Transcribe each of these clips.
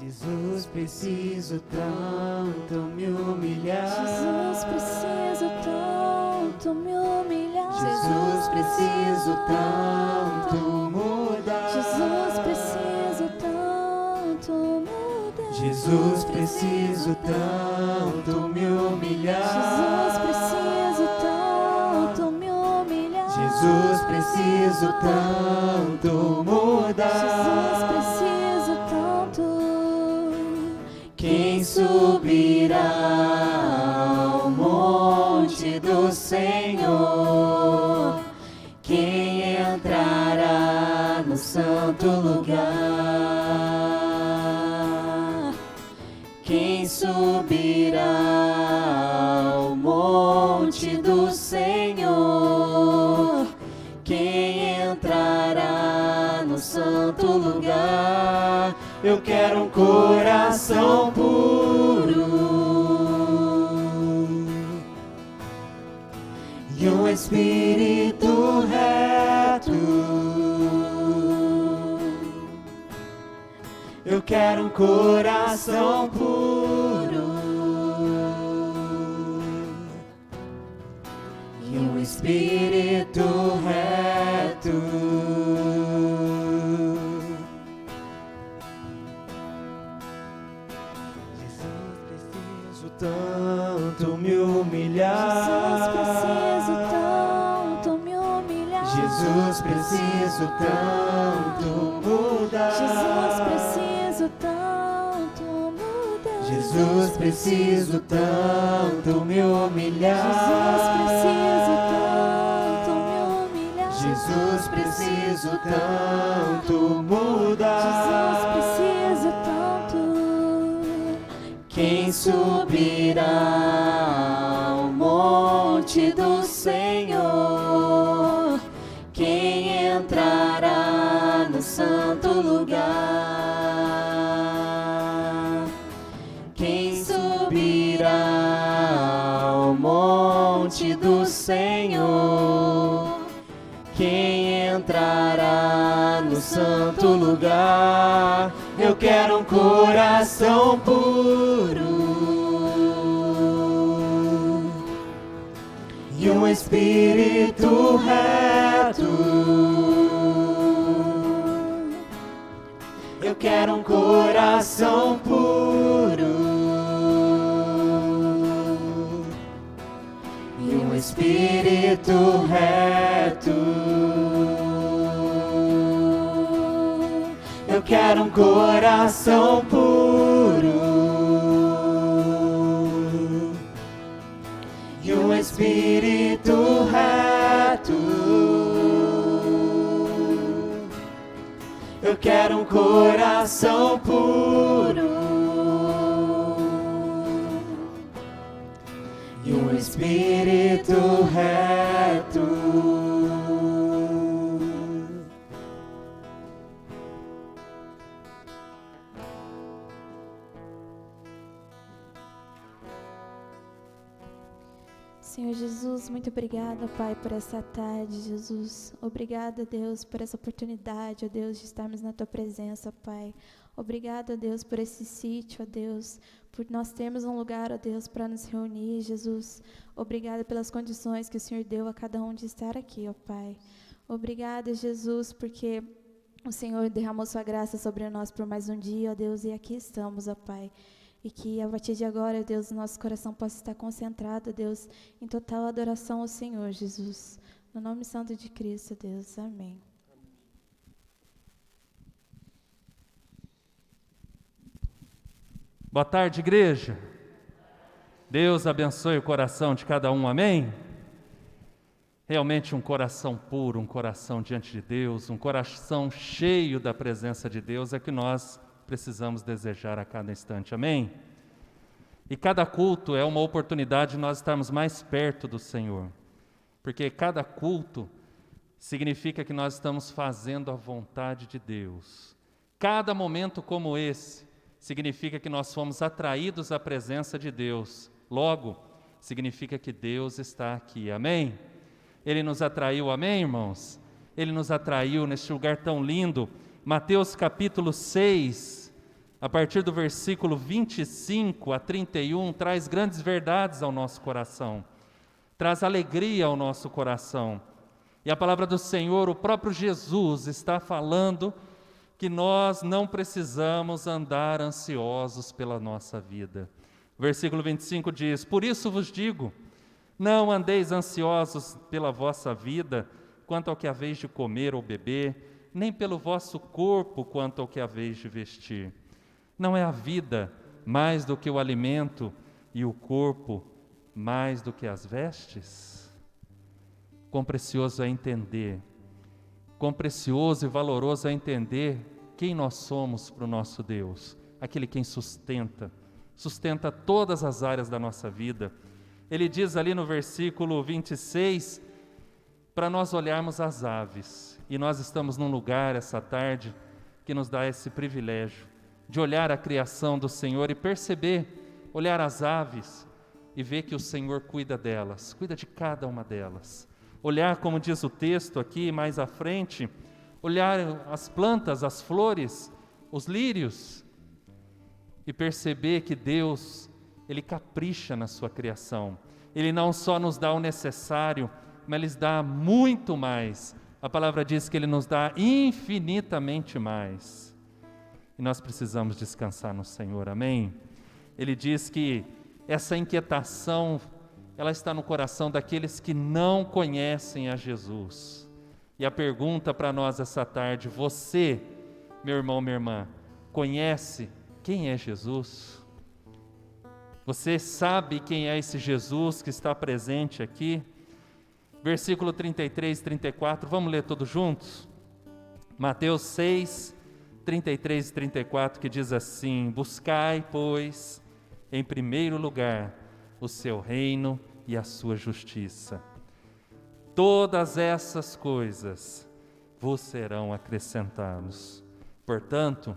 Jesus, preciso tanto me humilhar. Jesus, preciso tanto me humilhar. Jesus, preciso tanto mudar. Jesus, preciso tanto mudar. Jesus, preciso tanto me humilhar. Jesus, preciso tanto me humilhar. Jesus, preciso tanto mudar. Jesus, preciso tanto. Quem subirá ao monte do Senhor? Quem entrará no santo lugar? Quem subirá ao monte do Senhor? Quem entrará no santo lugar? Eu quero um coração puro e um espírito reto. Eu quero um coração puro e um espírito reto. Tanto me humilhar. Jesus, preciso tanto me humilhar. Jesus, preciso tanto mudar. Jesus, preciso tanto mudar. Jesus, preciso tanto me humilhar. Jesus, preciso tanto me humilhar. Jesus, preciso tanto mudar. Jesus, preciso tanto. Quem subirá ao monte do Senhor? Quem entrará no santo lugar? Quem subirá ao monte do Senhor? Quem entrará no santo lugar? Eu quero um coração puro e um espírito reto. Eu quero um coração puro e um espírito reto. Eu quero um coração puro e um espírito reto. Eu quero um coração puro e um espírito reto. Senhor Jesus, muito obrigada, Pai, por essa tarde, Jesus. Obrigada, Deus, por essa oportunidade, ó Deus, de estarmos na Tua presença, Pai. Obrigada, Deus, por esse sítio, ó Deus, por nós termos um lugar, ó Deus, para nos reunir, Jesus. Obrigada pelas condições que o Senhor deu a cada um de estar aqui, ó Pai. Obrigada, Jesus, porque o Senhor derramou Sua graça sobre nós por mais um dia, ó Deus, e aqui estamos, ó Pai. E que a partir de agora, Deus, nosso coração possa estar concentrado, Deus, em total adoração ao Senhor, Jesus. No nome santo de Cristo, Deus. Amém. Boa tarde, igreja. Deus abençoe o coração de cada um, amém? Realmente um coração puro, um coração diante de Deus, um coração cheio da presença de Deus é que nós precisamos desejar a cada instante, amém? E cada culto é uma oportunidade de nós estarmos mais perto do Senhor, porque cada culto significa que nós estamos fazendo a vontade de Deus. Cada momento como esse significa que nós fomos atraídos à presença de Deus, logo, significa que Deus está aqui, amém? Ele nos atraiu, amém, irmãos? Ele nos atraiu neste lugar tão lindo. Mateus capítulo 6, a partir do versículo 25 a 31, traz grandes verdades ao nosso coração, traz alegria ao nosso coração. E a palavra do Senhor, o próprio Jesus está falando que nós não precisamos andar ansiosos pela nossa vida. O versículo 25 diz: por isso vos digo, não andeis ansiosos pela vossa vida, quanto ao que haveis de comer ou beber, nem pelo vosso corpo, quanto ao que haveis de vestir. Não é a vida mais do que o alimento e o corpo mais do que as vestes? Quão precioso é entender, quão precioso e valoroso é entender quem nós somos para o nosso Deus, aquele quem sustenta todas as áreas da nossa vida. Ele diz ali no versículo 26, para nós olharmos as aves, e nós estamos num lugar essa tarde que nos dá esse privilégio de olhar a criação do Senhor e perceber, olhar as aves e ver que o Senhor cuida delas, cuida de cada uma delas. Olhar, como diz o texto aqui mais à frente, olhar as plantas, as flores, os lírios e perceber que Deus, Ele capricha na sua criação. Ele não só nos dá o necessário, mas Ele dá muito mais. A palavra diz que Ele nos dá infinitamente mais. E nós precisamos descansar no Senhor, amém? Ele diz que essa inquietação, ela está no coração daqueles que não conhecem a Jesus. E a pergunta para nós essa tarde: você, meu irmão, minha irmã, conhece quem é Jesus? Você sabe quem é esse Jesus que está presente aqui? Versículo 33 e 34, vamos ler todos juntos? Mateus 6, 33 e 34, que diz assim: buscai, pois, em primeiro lugar, o seu reino e a sua justiça. Todas essas coisas vos serão acrescentadas. Portanto,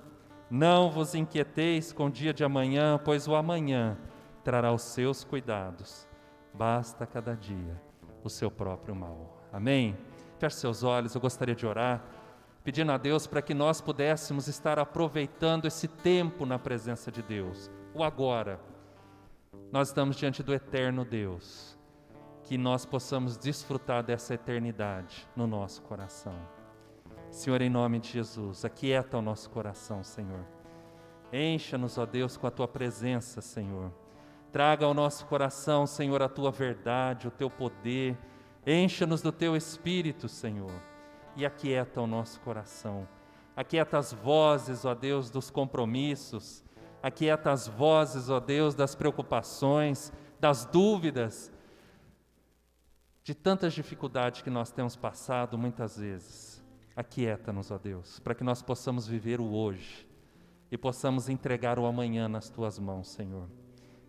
não vos inquieteis com o dia de amanhã, pois o amanhã trará os seus cuidados. Basta cada dia o seu próprio mal. Amém? Feche seus olhos, eu gostaria de orar, pedindo a Deus para que nós pudéssemos estar aproveitando esse tempo na presença de Deus, o agora. Nós estamos diante do eterno Deus, que nós possamos desfrutar dessa eternidade no nosso coração. Senhor, em nome de Jesus, aquieta o nosso coração, Senhor. Encha-nos, ó Deus, com a Tua presença, Senhor. Traga ao nosso coração, Senhor, a Tua verdade, o Teu poder. Encha-nos do Teu Espírito, Senhor, e aquieta o nosso coração. Aquieta as vozes, ó Deus, dos compromissos. Aquieta as vozes, ó Deus, das preocupações, das dúvidas, de tantas dificuldades que nós temos passado muitas vezes. Aquieta-nos, ó Deus, para que nós possamos viver o hoje e possamos entregar o amanhã nas Tuas mãos, Senhor.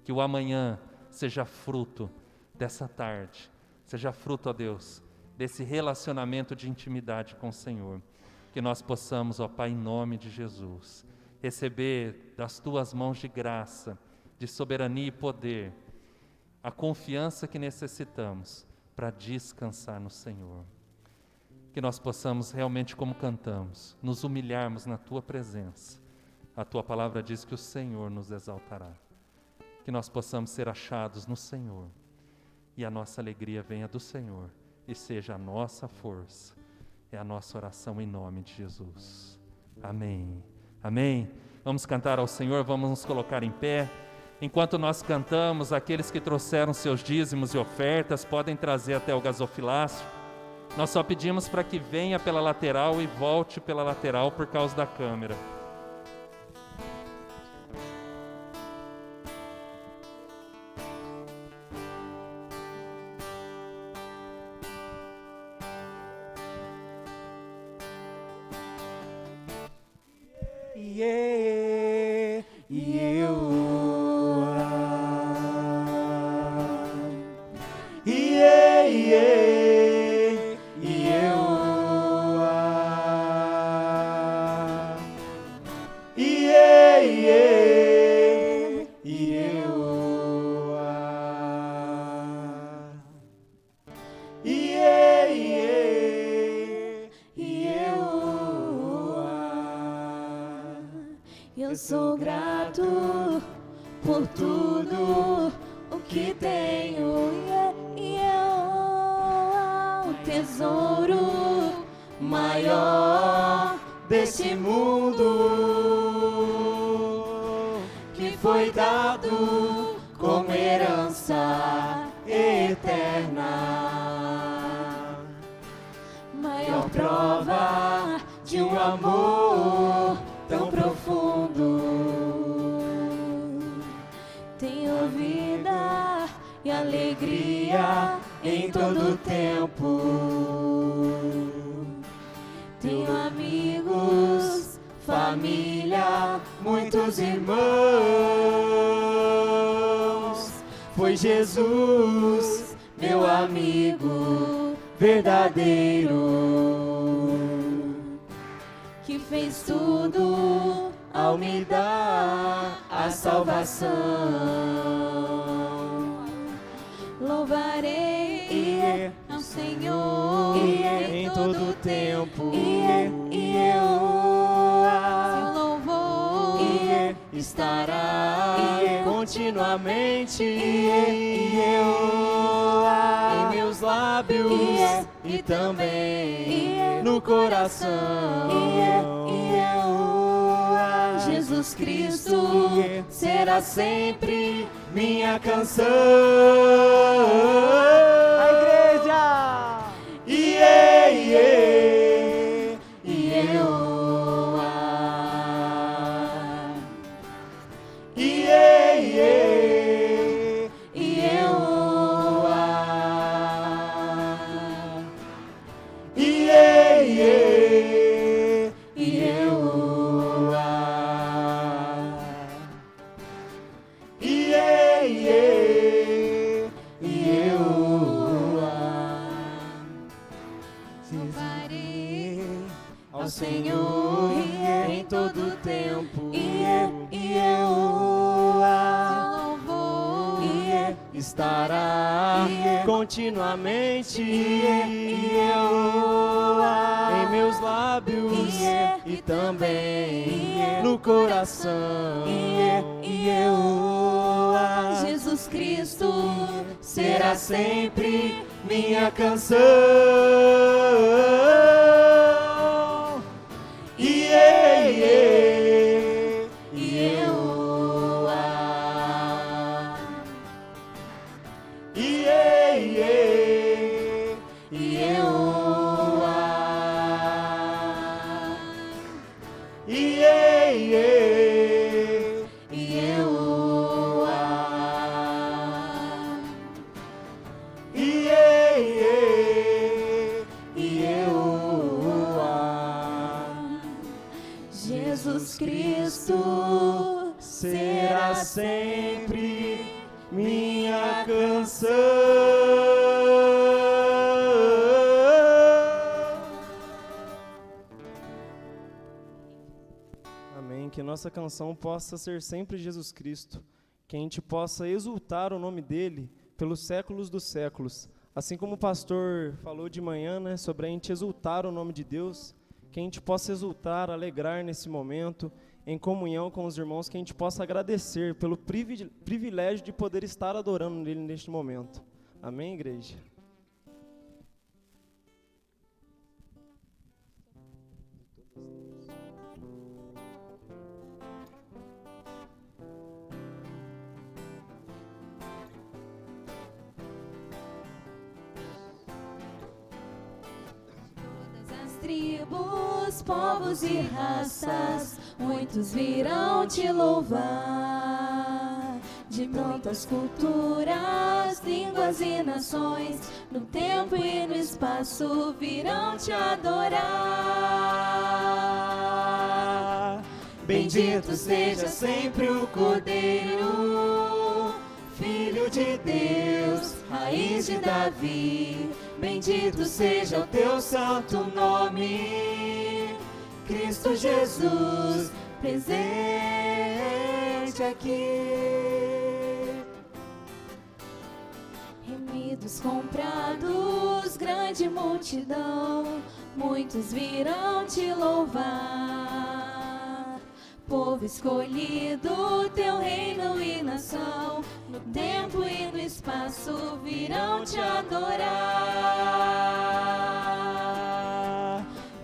Que o amanhã seja fruto dessa tarde, seja fruto, ó Deus, desse relacionamento de intimidade com o Senhor. Que nós possamos, ó Pai, em nome de Jesus, receber das Tuas mãos de graça, de soberania e poder, a confiança que necessitamos para descansar no Senhor. Que nós possamos realmente, como cantamos, nos humilharmos na Tua presença. A Tua palavra diz que o Senhor nos exaltará. Que nós possamos ser achados no Senhor e a nossa alegria venha do Senhor e seja a nossa força. É a nossa oração em nome de Jesus. Amém. Amém. Vamos cantar ao Senhor, vamos nos colocar em pé. Enquanto nós cantamos, aqueles que trouxeram seus dízimos e ofertas podem trazer até o gasofilácio. Nós só pedimos para que venha pela lateral e volte pela lateral por causa da câmera. Eu sou grato por tudo o que tenho, e eu, o tesouro maior desse mundo que foi dado como herança eterna. Maior prova de um amor tão profundo. Tenho vida e alegria em todo tempo. Tenho amigos, família, muitos irmãos. Foi Jesus, meu amigo verdadeiro, que fez tudo ao me dar a salvação. Louvarei ao Senhor em todo tempo, e eu, seu louvor estará continuamente, e eu, em meus lábios e também no coração. Jesus Cristo será sempre minha canção. A igreja! Louvarei ao Senhor em todo tempo, e eu, seu louvor estará continuamente, e eu, em meus lábios e também no coração. E eu, Jesus Cristo será sempre minha canção. e eu, Jesus Cristo será sempre minha canção. Amém. Que nossa canção possa ser sempre Jesus Cristo, que a gente possa exultar o nome dele pelos séculos dos séculos. Assim como o pastor falou de manhã, né, sobre a gente exultar o nome de Deus, que a gente possa exultar, alegrar nesse momento, em comunhão com os irmãos, que a gente possa agradecer pelo privilégio de poder estar adorando nele neste momento. Amém, igreja? tribos, povos e raças, muitos virão te louvar. De muitas culturas, línguas e nações, no tempo e no espaço virão te adorar. Bendito seja sempre o Cordeiro, Filho de Deus, raiz de Davi. Bendito seja o teu santo nome, Cristo Jesus, presente aqui. Remidos, comprados, grande multidão, muitos virão te louvar. povo escolhido, teu reino e nação, no tempo e no espaço virão te adorar.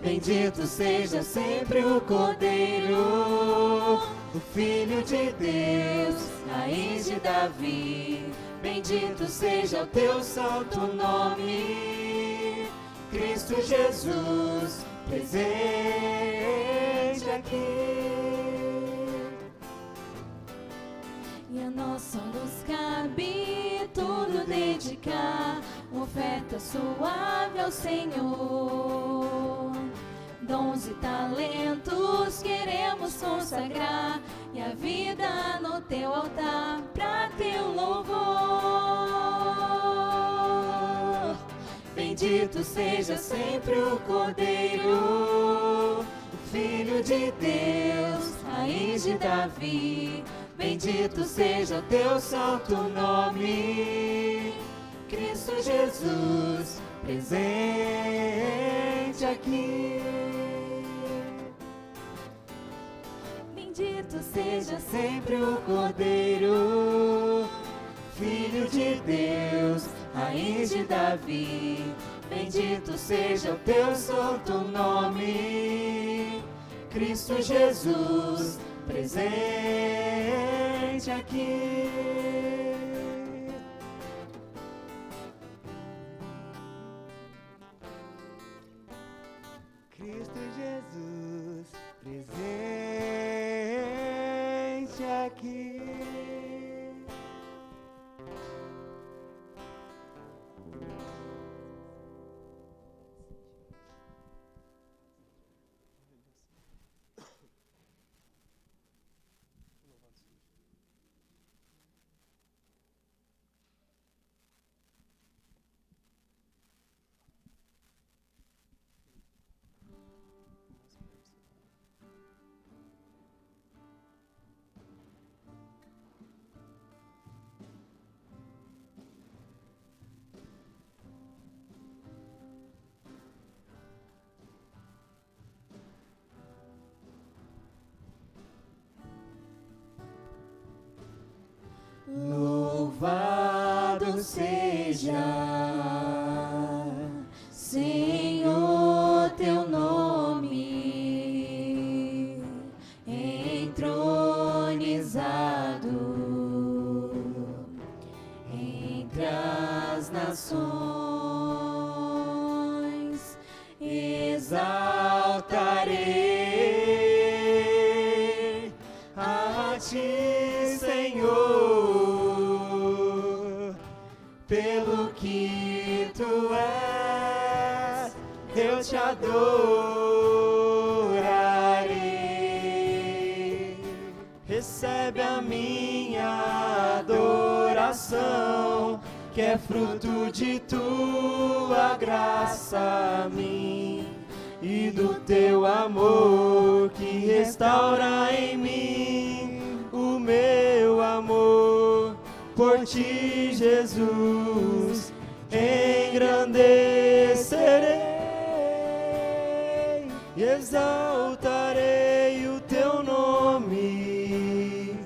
Bendito seja sempre o Cordeiro, o Filho de Deus, raiz de Davi. Bendito seja o teu santo nome, Cristo Jesus, presente aqui. E a nós só nos cabe tudo dedicar, uma oferta suave ao Senhor. Dons e talentos queremos consagrar, e a vida no teu altar pra teu louvor. Bendito seja sempre o Cordeiro, o Filho de Deus, raiz de Davi. Bendito seja o teu santo nome, Cristo Jesus, presente aqui. Bendito seja sempre o Cordeiro, Filho de Deus, raiz de Davi. Bendito seja o teu santo nome, Cristo Jesus, presente aqui. Cristo Jesus, presente aqui. Louvado seja, Senhor, teu nome, entronizado entre as nações. Exaltarei a ti, Senhor, pelo que tu és, eu te adorarei. Recebe a minha adoração, que é fruto de tua graça a mim, e do teu amor que restaura em mim o meu amor. Por ti, Jesus, engrandecerei e exaltarei o teu nome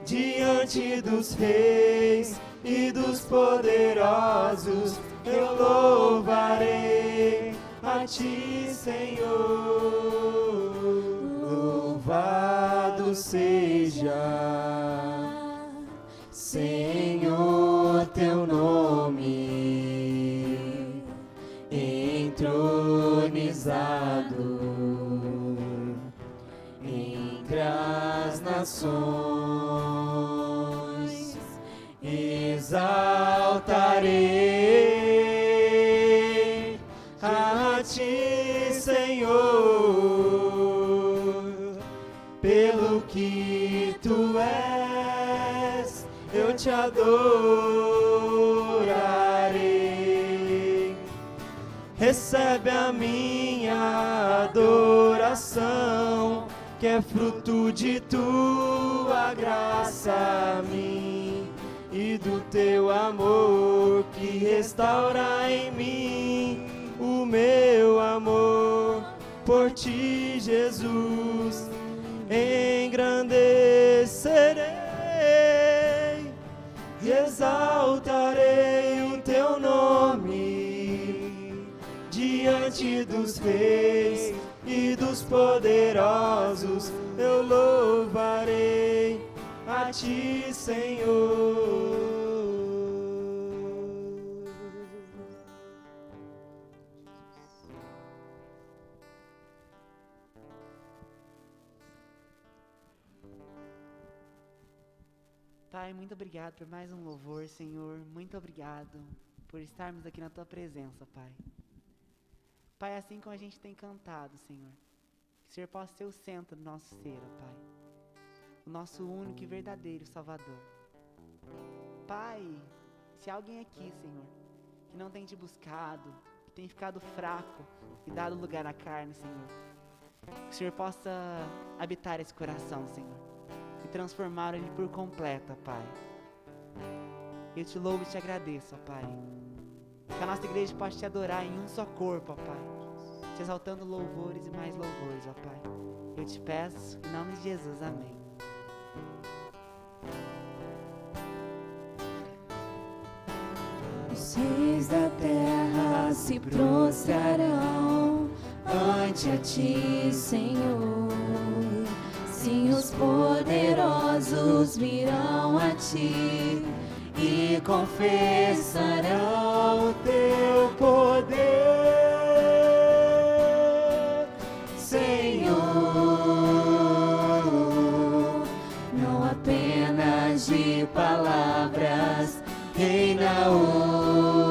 diante dos reis e dos poderosos. Eu louvarei a ti, Senhor. Louvado seja, Senhor, teu nome, entronizado entre as nações. Exaltarei a ti, Senhor, pelo que tu és, eu te adorarei. Recebe a minha adoração, que é fruto de tua graça a mim, e do teu amor que restaura em mim o meu amor. Por ti, Jesus, engrandece exaltarei o teu nome diante dos reis e dos poderosos. Eu louvarei a ti, Senhor. Pai, muito obrigado por mais um louvor, Senhor. Muito obrigado por estarmos aqui na Tua presença, Pai. Pai, assim como a gente tem cantado, Senhor, que o Senhor possa ser o centro do nosso ser, ó Pai. O nosso único e verdadeiro Salvador. Pai, se há alguém aqui, Senhor, que não tem Te buscado, que tem ficado fraco e dado lugar à carne, Senhor, que o Senhor possa habitar esse coração, Senhor, e transformar ele por completo, Pai. Eu Te louvo e Te agradeço, ó Pai. Que a nossa igreja possa Te adorar em um só corpo, ó Pai. Te exaltando louvores e mais louvores, ó Pai. Eu Te peço, em nome de Jesus, amém. Os reis da terra se prostrarão ante a Ti, Senhor. Sim, os poderosos virão a Ti e confessarão o Teu poder, Senhor. Não apenas de palavras, reina hoje.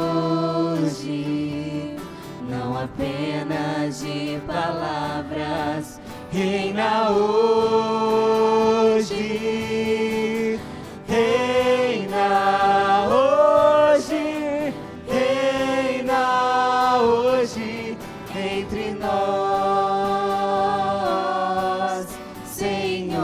Não apenas de palavras, reina hoje, reina hoje, reina hoje entre nós, Senhor.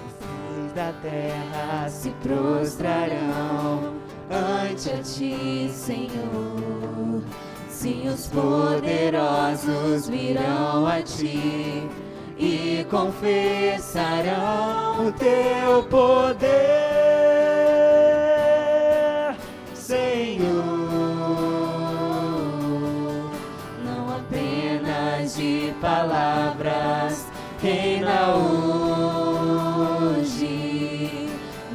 Os reis da terra se prostrarão ante a Ti, Senhor. Sim, os poderosos virão a Ti e confessarão o Teu poder, Senhor. Não apenas de palavras, reina hoje.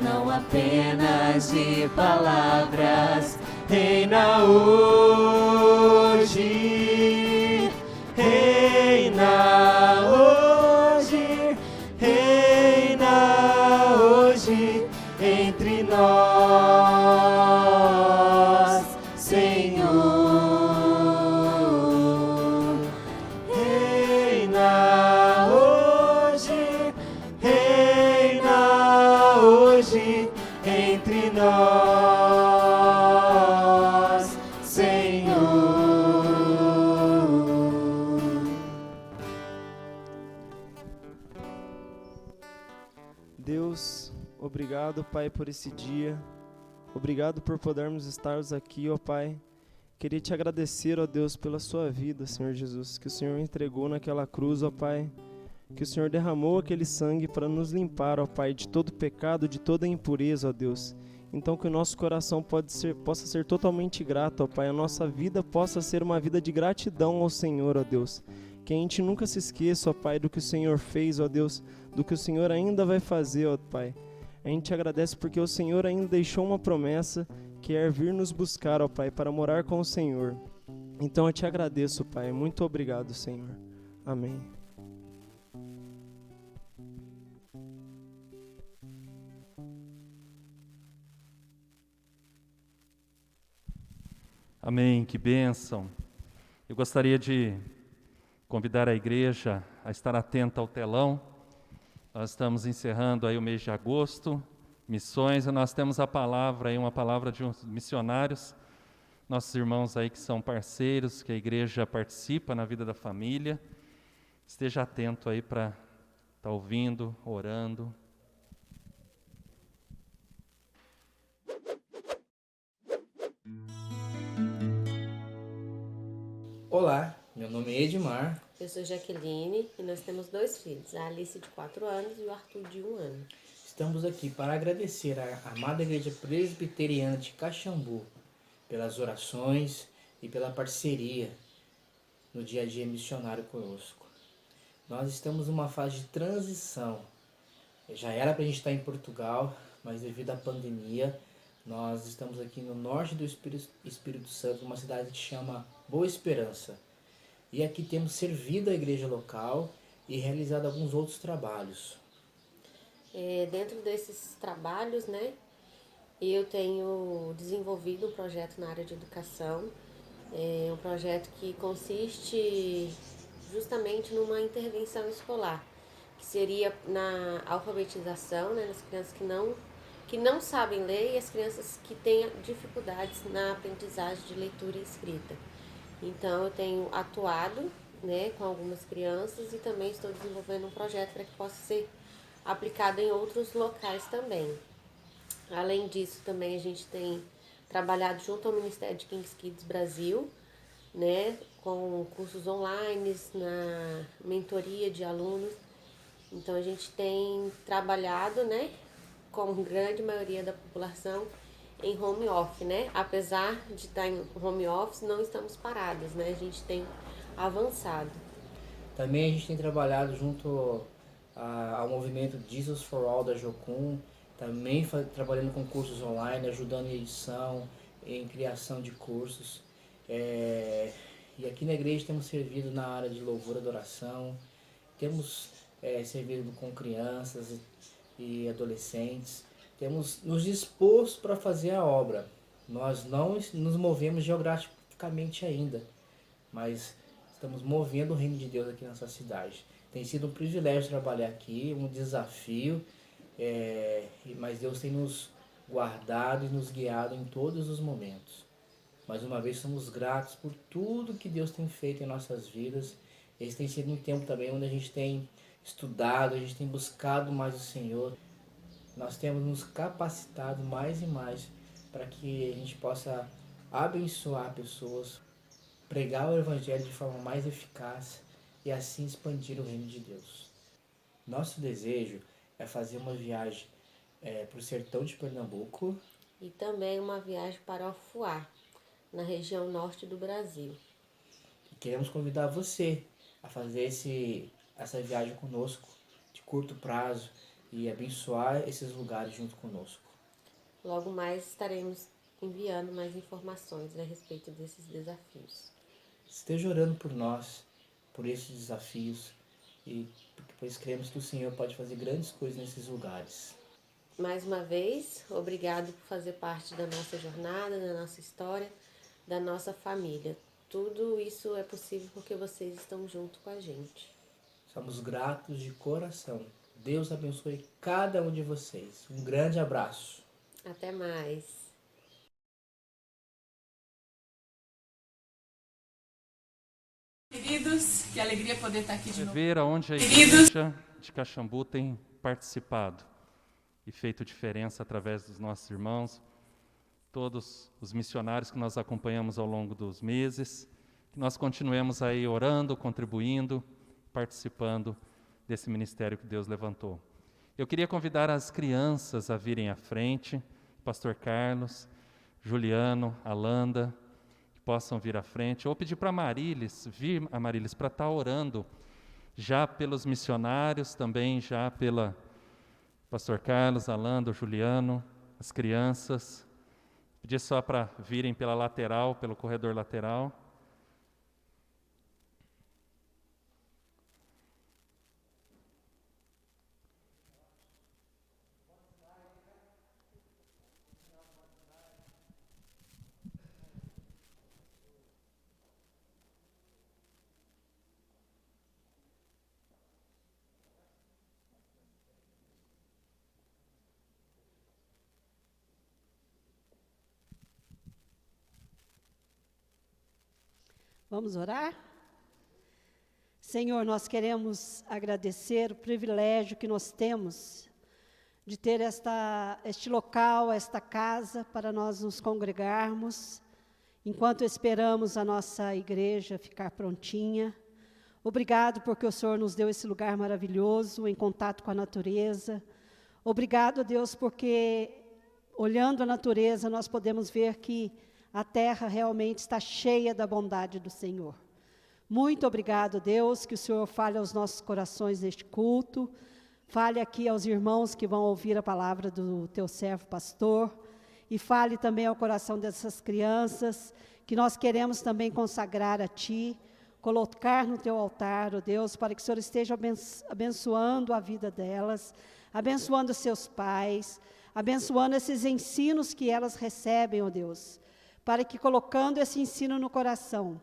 Não apenas de palavras, reina hoje, reina hoje, reina hoje entre nós, Senhor. Reina hoje, reina hoje entre nós, Senhor. Deus, obrigado, Pai, por esse dia. Obrigado por podermos estarmos aqui, ó Pai. Queria Te agradecer, ó Deus, pela Sua vida, Senhor Jesus, que o Senhor entregou naquela cruz, ó Pai. Que o Senhor derramou aquele sangue para nos limpar, ó Pai, de todo pecado, de toda impureza, ó Deus. Então que o nosso coração possa ser totalmente grato, ó Pai. A nossa vida possa ser uma vida de gratidão ao Senhor, ó Deus. Que a gente nunca se esqueça, ó Pai, do que o Senhor fez, ó Deus, do que o Senhor ainda vai fazer, ó Pai. A gente te agradece porque o Senhor ainda deixou uma promessa, que é vir nos buscar, ó Pai, para morar com o Senhor. Então eu te agradeço, Pai. Muito obrigado, Senhor. Amém. Amém, que bênção. Eu gostaria de convidar a igreja a estar atenta ao telão. Nós estamos encerrando aí o mês de agosto, missões, e nós temos a palavra aí, uma palavra de uns missionários, nossos irmãos aí que são parceiros, que a igreja participa na vida da família. Esteja atento aí para estar ouvindo, orando. Olá, meu nome é Edmar. Eu sou Jaqueline e nós temos 2 filhos, a Alice de 4 anos e o Arthur de 1 ano. estamos aqui para agradecer à amada Igreja Presbiteriana de Caxambu pelas orações e pela parceria no dia a dia missionário conosco. Nós estamos numa fase de transição. Já era para a gente estar em Portugal, mas devido à pandemia, nós estamos aqui no norte do Espírito Santo, uma cidade que chama Boa Esperança. E aqui temos servido a igreja local e realizado alguns outros trabalhos. Dentro desses trabalhos, né, eu tenho desenvolvido um projeto na área de educação, um projeto que consiste justamente numa intervenção escolar, que seria na alfabetização, né, nas crianças que não sabem ler e as crianças que têm dificuldades na aprendizagem de leitura e escrita. Então, eu tenho atuado, né, com algumas crianças e também estou desenvolvendo um projeto para que possa ser aplicado em outros locais também. Além disso, também a gente tem trabalhado junto ao Ministério de King's Kids Brasil, né, com cursos online, na mentoria de alunos. Então, a gente tem trabalhado, né, com a grande maioria da população em home office, né? Apesar de estar em home office, não estamos parados, né? A gente tem avançado. Também a gente tem trabalhado junto ao movimento Jesus for All da Jocum, também trabalhando com cursos online, ajudando em edição, em criação de cursos. E aqui na igreja temos servido na área de louvor e adoração, temos servido com crianças e adolescentes, temos nos disposto para fazer a obra. Nós não nos movemos geograficamente ainda, mas estamos movendo o reino de Deus aqui nessa cidade. Tem sido um privilégio trabalhar aqui, um desafio, mas Deus tem nos guardado e nos guiado em todos os momentos. Mais uma vez somos gratos por tudo que Deus tem feito em nossas vidas. Esse tem sido um tempo também onde a gente tem estudado, a gente tem buscado mais o Senhor. Nós temos nos capacitado mais e mais para que a gente possa abençoar pessoas, pregar o Evangelho de forma mais eficaz e assim expandir o reino de Deus. Nosso desejo é fazer uma viagem para o sertão de Pernambuco. E também uma viagem para Ofuá, na região norte do Brasil. E queremos convidar você a fazer essa viagem conosco, de curto prazo, e abençoar esses lugares junto conosco. Logo mais estaremos enviando mais informações a respeito desses desafios. Esteja orando por nós, por esses desafios, e pois cremos que o Senhor pode fazer grandes coisas nesses lugares. Mais uma vez, obrigado por fazer parte da nossa jornada, da nossa história, da nossa família. Tudo isso é possível porque vocês estão junto com a gente. Somos gratos de coração. Deus abençoe cada um de vocês. Um grande abraço. Até mais. Queridos, que alegria poder estar aqui de novo. Ver aonde a igreja de Caxambu tem participado e feito diferença através dos nossos irmãos, todos os missionários que nós acompanhamos ao longo dos meses, que nós continuemos aí orando, contribuindo, participando desse ministério que Deus levantou. Eu queria convidar as crianças a virem à frente, Pastor Carlos, Juliano, Alanda, que possam vir à frente, ou pedir para a Marilis para estar orando já pelos missionários, também já pela Pastor Carlos, Alanda, Juliano, as crianças. Pedir só para virem pela lateral, pelo corredor lateral. Vamos orar? Senhor, nós queremos agradecer o privilégio que nós temos de ter este local, esta casa, para nós nos congregarmos, enquanto esperamos a nossa igreja ficar prontinha. Obrigado porque o Senhor nos deu esse lugar maravilhoso, em contato com a natureza. Obrigado, Deus, porque olhando a natureza nós podemos ver que a terra realmente está cheia da bondade do Senhor. Muito obrigado, Deus, que o Senhor fale aos nossos corações neste culto, fale aqui aos irmãos que vão ouvir a palavra do teu servo pastor, e fale também ao coração dessas crianças, que nós queremos também consagrar a Ti, colocar no Teu altar, ó Deus, para que o Senhor esteja abençoando a vida delas, abençoando seus pais, abençoando esses ensinos que elas recebem, ó Deus, para que colocando esse ensino no coração,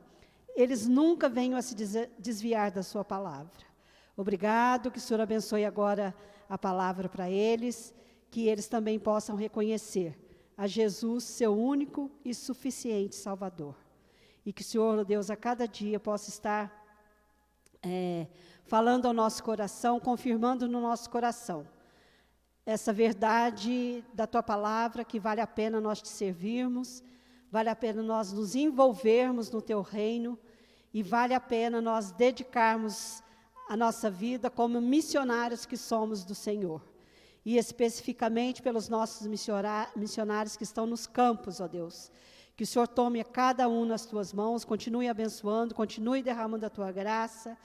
eles nunca venham a se desviar da sua palavra. Obrigado, que o Senhor abençoe agora a palavra para eles, que eles também possam reconhecer a Jesus, seu único e suficiente Salvador. E que o Senhor, Deus, a cada dia possa estar falando ao nosso coração, confirmando no nosso coração essa verdade da Tua palavra, que vale a pena nós te servirmos, vale a pena nós nos envolvermos no Teu reino, e vale a pena nós dedicarmos a nossa vida como missionários que somos do Senhor. E especificamente pelos nossos missionários que estão nos campos, ó Deus. Que o Senhor tome a cada um nas Tuas mãos, continue abençoando, continue derramando a Tua graça,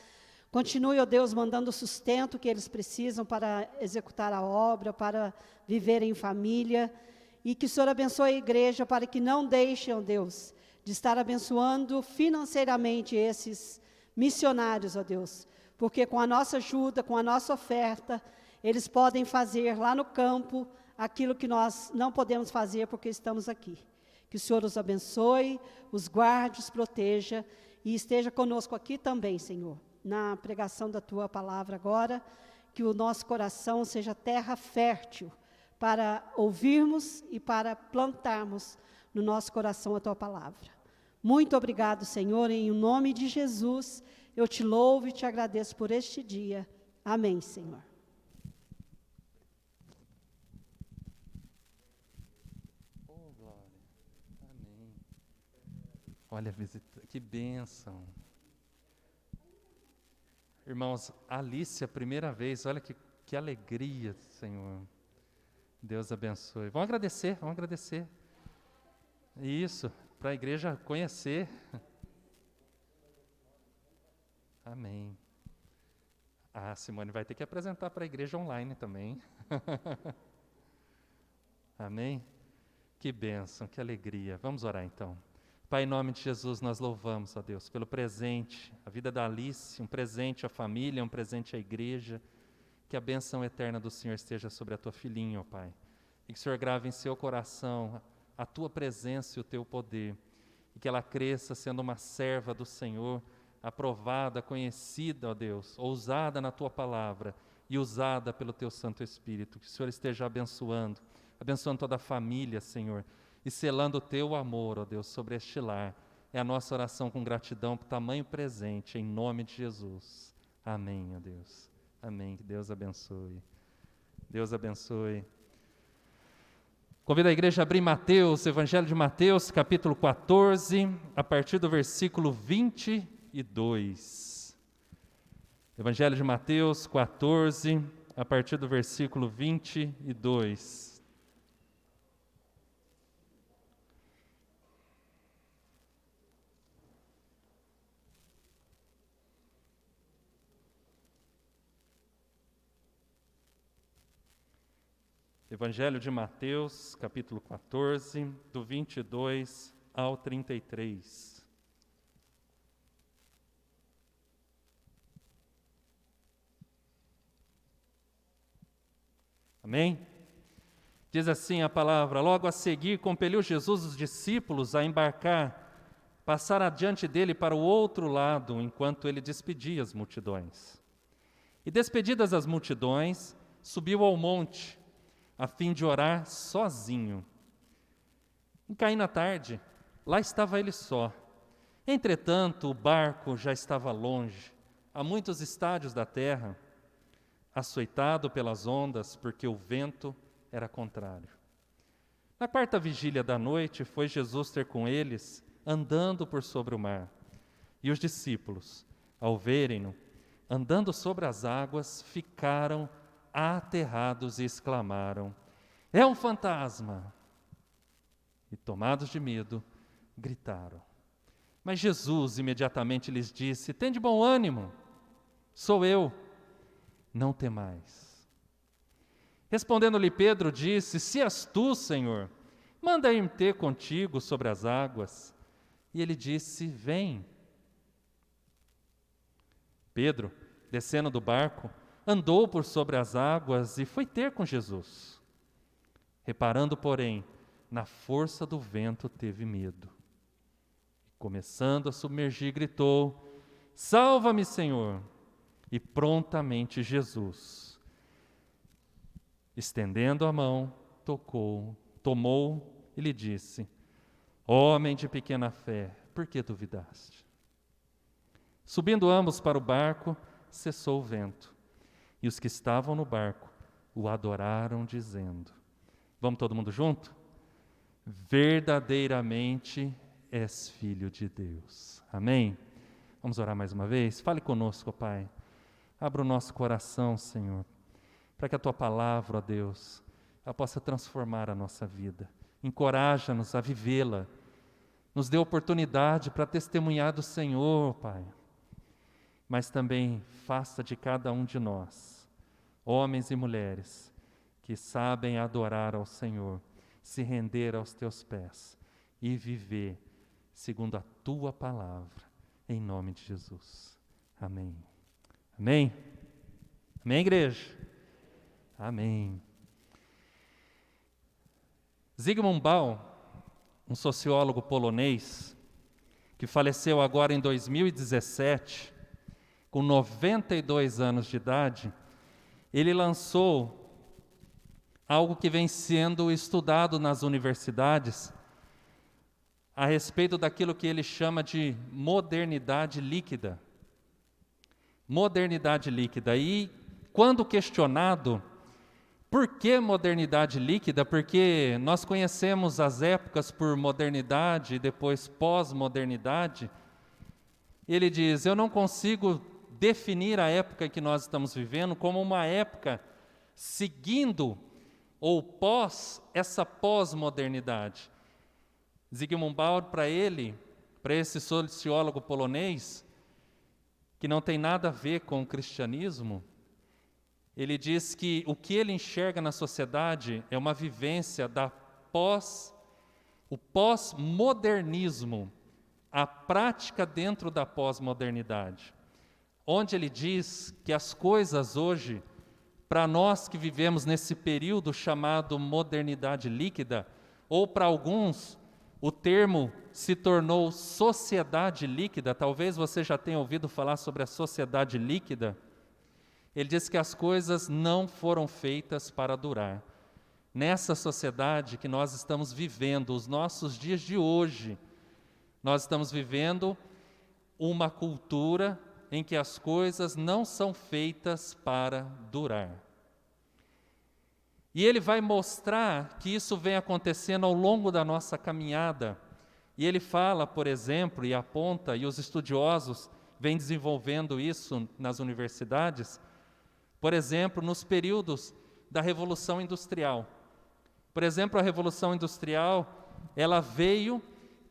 continue, ó Deus, mandando o sustento que eles precisam para executar a obra, para viver em família, e que o Senhor abençoe a igreja para que não deixem, ó Deus, de estar abençoando financeiramente esses missionários, ó Deus, porque com a nossa ajuda, com a nossa oferta, eles podem fazer lá no campo aquilo que nós não podemos fazer porque estamos aqui. Que o Senhor os abençoe, os guarde, os proteja e esteja conosco aqui também, Senhor, na pregação da Tua palavra agora, que o nosso coração seja terra fértil para ouvirmos e para plantarmos no nosso coração a Tua palavra. Muito obrigado, Senhor, em nome de Jesus, eu te louvo e te agradeço por este dia. Amém, Senhor. Olha, visita, que bênção. Irmãos, Alice, a primeira vez, olha que alegria, Senhor. Deus abençoe. Vamos agradecer, vamos agradecer. Isso, para a igreja conhecer. Amém. A Simone vai ter que apresentar para a igreja online também. Amém? Que bênção, que alegria. Vamos orar então. Pai, em nome de Jesus, nós louvamos, ó Deus, pelo presente, a vida da Alice, um presente à família, um presente à igreja. Que a bênção eterna do Senhor esteja sobre a tua filhinha, ó Pai. E que o Senhor grave em seu coração a tua presença e o teu poder. E que ela cresça sendo uma serva do Senhor, aprovada, conhecida, ó Deus, ousada na tua palavra e usada pelo teu Santo Espírito. Que o Senhor esteja abençoando toda a família, Senhor, e selando o teu amor, ó Deus, sobre este lar. É a nossa oração com gratidão por tamanho presente, em nome de Jesus. Amém, ó Deus. Amém. Que Deus abençoe. Deus abençoe. Convido a igreja a abrir Mateus, Evangelho de Mateus, capítulo 14, a partir do versículo 22. Evangelho de Mateus 14, a partir do versículo 22. Evangelho de Mateus, capítulo 14, do 22 ao 33. Amém? Diz assim a palavra: logo a seguir compeliu Jesus os discípulos a embarcar, passar adiante dele para o outro lado, enquanto ele despedia as multidões. E despedidas as multidões, subiu ao monte, a fim de orar sozinho. Em caindo a tarde, lá estava ele só. Entretanto, o barco já estava longe, a muitos estádios da terra, açoitado pelas ondas, porque o vento era contrário. Na quarta vigília da noite, foi Jesus ter com eles, andando por sobre o mar. E os discípulos, ao verem-no, andando sobre as águas, ficaram aterrados, e exclamaram: é um fantasma! E tomados de medo, gritaram. Mas Jesus imediatamente lhes disse: tende bom ânimo, sou eu, não temais. Respondendo-lhe Pedro, disse: se és tu, Senhor, manda ir ter contigo sobre as águas. E ele disse: vem. Pedro, descendo do barco, andou por sobre as águas e foi ter com Jesus. Reparando, porém, na força do vento, teve medo. Começando a submergir, gritou: salva-me, Senhor! E prontamente Jesus, estendendo a mão, tomou e lhe disse: homem de pequena fé, por que duvidaste? Subindo ambos para o barco, cessou o vento, e os que estavam no barco o adoraram, dizendo: vamos todo mundo junto? Verdadeiramente és Filho de Deus. Amém? Vamos orar mais uma vez? Fale conosco, Pai. Abra o nosso coração, Senhor, para que a Tua palavra, ó Deus, ela possa transformar a nossa vida. Encoraja-nos a vivê-la. Nos dê oportunidade para testemunhar do Senhor, Pai. Mas também faça de cada um de nós, homens e mulheres, que sabem adorar ao Senhor, se render aos Teus pés e viver segundo a Tua palavra, em nome de Jesus. Amém. Amém? Amém, igreja? Amém. Zygmunt Bauman, um sociólogo polonês, que faleceu agora em 2017, com 92 anos de idade, ele lançou algo que vem sendo estudado nas universidades a respeito daquilo que ele chama de modernidade líquida. Modernidade líquida. E, quando questionado, por que modernidade líquida? Porque nós conhecemos as épocas por modernidade e depois pós-modernidade. Ele diz: eu não consigo definir a época que nós estamos vivendo como uma época seguindo ou pós essa pós-modernidade. Zygmunt Bauman, para esse sociólogo polonês, que não tem nada a ver com o cristianismo, ele diz que o que ele enxerga na sociedade é uma vivência o pós-modernismo, a prática dentro da pós-modernidade, onde ele diz que as coisas hoje, para nós que vivemos nesse período chamado modernidade líquida, ou para alguns o termo se tornou sociedade líquida, talvez você já tenha ouvido falar sobre a sociedade líquida. Ele diz que as coisas não foram feitas para durar. Nessa sociedade que nós estamos vivendo, os nossos dias de hoje, nós estamos vivendo uma cultura em que as coisas não são feitas para durar. E ele vai mostrar que isso vem acontecendo ao longo da nossa caminhada. E ele fala, por exemplo, e aponta, e os estudiosos vêm desenvolvendo isso nas universidades, por exemplo, nos períodos da Revolução Industrial. Por exemplo, a Revolução Industrial, ela veio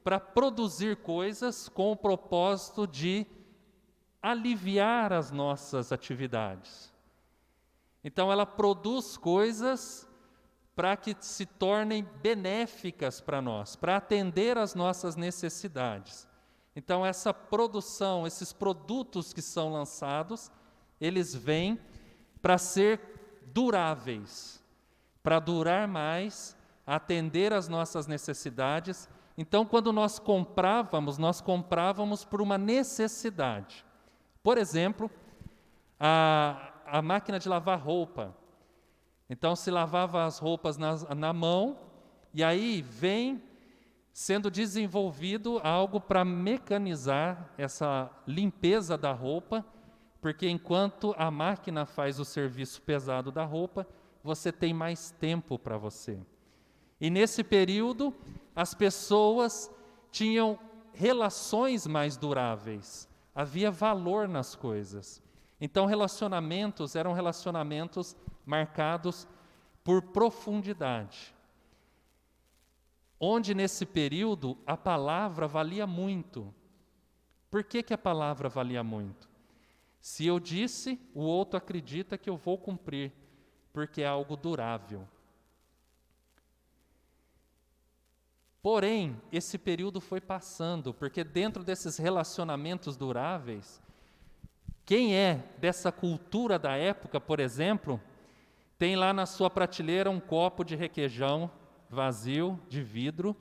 para produzir coisas com o propósito de aliviar as nossas atividades. Então, ela produz coisas para que se tornem benéficas para nós, para atender às nossas necessidades. Então, essa produção, esses produtos que são lançados, eles vêm para ser duráveis, para durar mais, atender às nossas necessidades. Então, quando nós comprávamos por uma necessidade. Por exemplo, a máquina de lavar roupa. Então, se lavava as roupas na mão, e aí vem sendo desenvolvido algo para mecanizar essa limpeza da roupa, porque enquanto a máquina faz o serviço pesado da roupa, você tem mais tempo para você. E nesse período, as pessoas tinham relações mais duráveis, havia valor nas coisas. Então, relacionamentos eram relacionamentos marcados por profundidade. Onde nesse período a palavra valia muito. Por que a palavra valia muito? Se eu disse, o outro acredita que eu vou cumprir, porque é algo durável. Porém, esse período foi passando, porque dentro desses relacionamentos duráveis, quem é dessa cultura da época, por exemplo, tem lá na sua prateleira um copo de requeijão vazio, de vidro,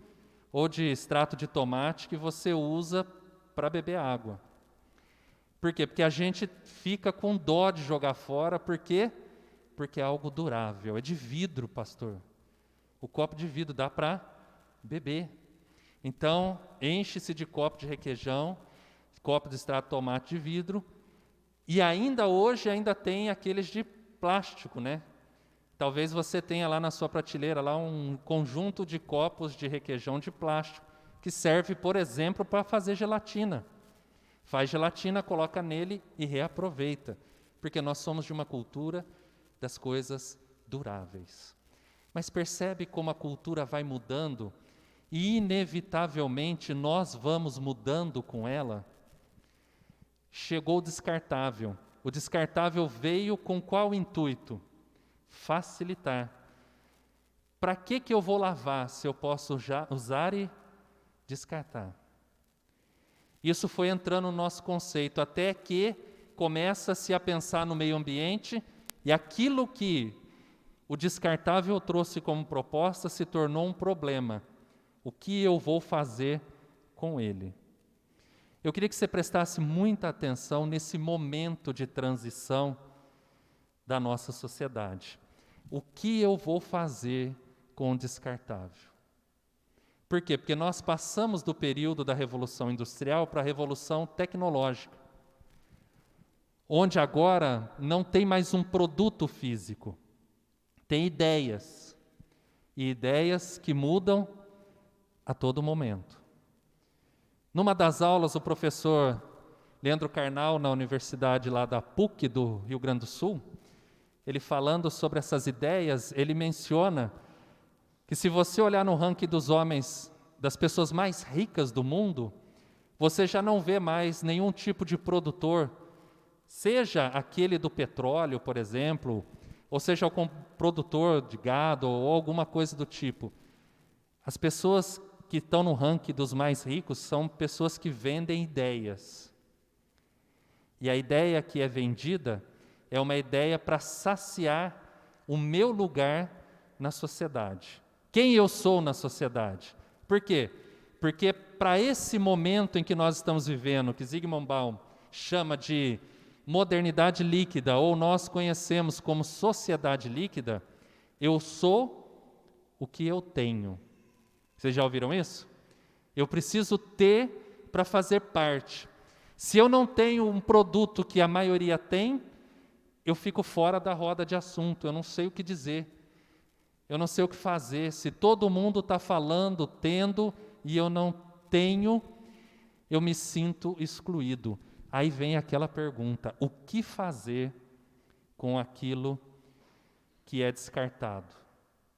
ou de extrato de tomate que você usa para beber água. Por quê? Porque a gente fica com dó de jogar fora, por quê? Porque é algo durável, é de vidro, pastor. O copo de vidro dá para beber. Então, enche-se de copo de requeijão, copo de extrato de tomate de vidro, e ainda hoje tem aqueles de plástico, né? Talvez você tenha lá na sua prateleira lá um conjunto de copos de requeijão de plástico, que serve, por exemplo, para fazer gelatina. Faz gelatina, coloca nele e reaproveita, porque nós somos de uma cultura das coisas duráveis. Mas percebe como a cultura vai mudando e, inevitavelmente, nós vamos mudando com ela? Chegou o descartável. O descartável veio com qual intuito? Facilitar. Para que eu vou lavar se eu posso já usar e descartar? Isso foi entrando no nosso conceito, até que começa-se a pensar no meio ambiente e aquilo que o descartável trouxe como proposta se tornou um problema. O que eu vou fazer com ele? Eu queria que você prestasse muita atenção nesse momento de transição da nossa sociedade. O que eu vou fazer com o descartável? Por quê? Porque nós passamos do período da Revolução Industrial para a Revolução Tecnológica, onde agora não tem mais um produto físico, tem ideias, e ideias que mudam a todo momento. Numa das aulas, o professor Leandro Carnal, na universidade lá da PUC do Rio Grande do Sul, ele falando sobre essas ideias, ele menciona que se você olhar no ranking dos homens, das pessoas mais ricas do mundo, você já não vê mais nenhum tipo de produtor, seja aquele do petróleo, por exemplo, ou seja o produtor de gado ou alguma coisa do tipo. As pessoas que estão no ranking dos mais ricos são pessoas que vendem ideias. E a ideia que é vendida é uma ideia para saciar o meu lugar na sociedade. Quem eu sou na sociedade? Por quê? Porque para esse momento em que nós estamos vivendo, que Zygmunt Baum chama de modernidade líquida, ou nós conhecemos como sociedade líquida, eu sou o que eu tenho. Vocês já ouviram isso? Eu preciso ter para fazer parte. Se eu não tenho um produto que a maioria tem, eu fico fora da roda de assunto, eu não sei o que dizer. Eu não sei o que fazer. Se todo mundo está falando, tendo, e eu não tenho, eu me sinto excluído. Aí vem aquela pergunta: o que fazer com aquilo que é descartado?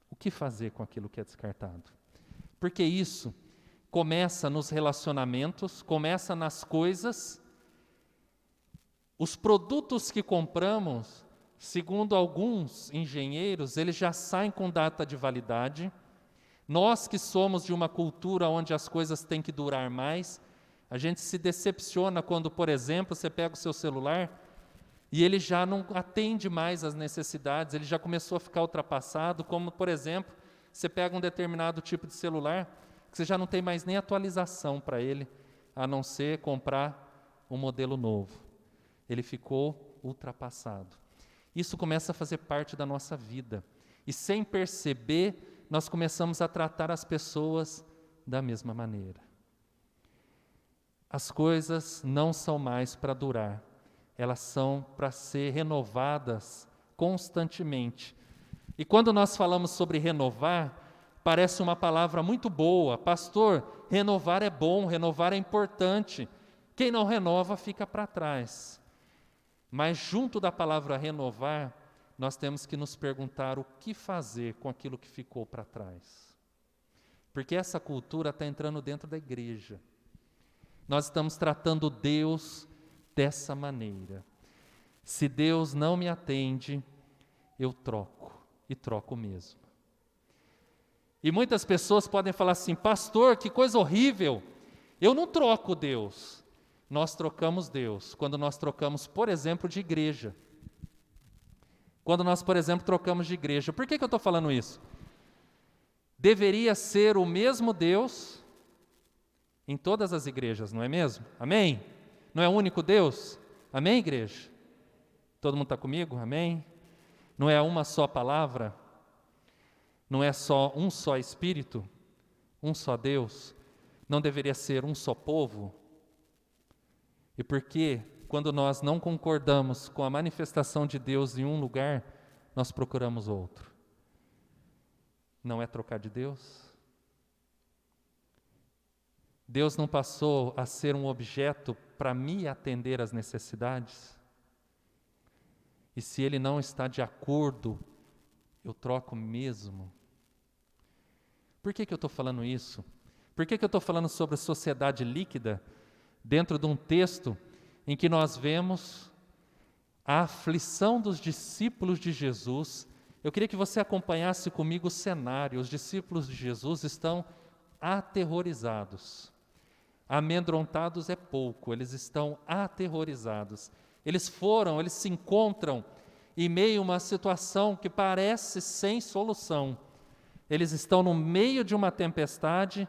O que fazer com aquilo que é descartado? Porque isso começa nos relacionamentos, começa nas coisas. Os produtos que compramos, segundo alguns engenheiros, eles já saem com data de validade. Nós que somos de uma cultura onde as coisas têm que durar mais, a gente se decepciona quando, por exemplo, você pega o seu celular e ele já não atende mais às necessidades, ele já começou a ficar ultrapassado, como, por exemplo, você pega um determinado tipo de celular, que você já não tem mais nem atualização para ele, a não ser comprar um modelo novo. Ele ficou ultrapassado. Isso começa a fazer parte da nossa vida. E sem perceber, nós começamos a tratar as pessoas da mesma maneira. As coisas não são mais para durar, elas são para ser renovadas constantemente. E quando nós falamos sobre renovar, parece uma palavra muito boa. Pastor, renovar é bom, renovar é importante. Quem não renova fica para trás. Mas junto da palavra renovar, nós temos que nos perguntar o que fazer com aquilo que ficou para trás. Porque essa cultura está entrando dentro da igreja. Nós estamos tratando Deus dessa maneira. Se Deus não me atende, eu troco, e troco mesmo. E muitas pessoas podem falar assim: pastor, que coisa horrível, eu não troco Deus. Nós trocamos Deus quando nós trocamos, por exemplo, de igreja. Quando nós, por exemplo, trocamos de igreja. Por que eu estou falando isso? Deveria ser o mesmo Deus em todas as igrejas, não é mesmo? Amém? Não é o único Deus? Amém, igreja? Todo mundo está comigo? Amém? Não é uma só palavra? Não é só um só Espírito? Um só Deus? Não deveria ser um só povo? E por que, quando nós não concordamos com a manifestação de Deus em um lugar, nós procuramos outro? Não é trocar de Deus? Deus não passou a ser um objeto para me atender às necessidades? E se Ele não está de acordo, eu troco mesmo? Por que eu estou falando isso? Por que eu estou falando sobre a sociedade líquida dentro de um texto em que nós vemos a aflição dos discípulos de Jesus? Eu queria que você acompanhasse comigo o cenário. Os discípulos de Jesus estão aterrorizados. Amedrontados é pouco, eles estão aterrorizados. Eles se encontram em meio a uma situação que parece sem solução. Eles estão no meio de uma tempestade,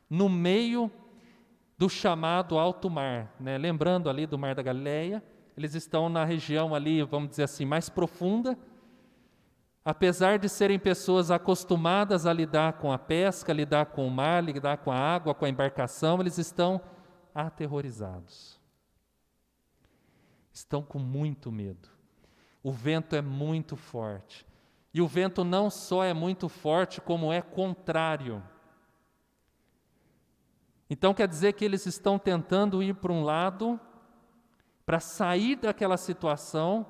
no meio do chamado alto mar, né? Lembrando ali do Mar da Galileia, eles estão na região ali, vamos dizer assim, mais profunda. Apesar de serem pessoas acostumadas a lidar com a pesca, lidar com o mar, lidar com a água, com a embarcação, eles estão aterrorizados. Estão com muito medo. O vento é muito forte. E o vento não só é muito forte, como é contrário. Então quer dizer que eles estão tentando ir para um lado, para sair daquela situação,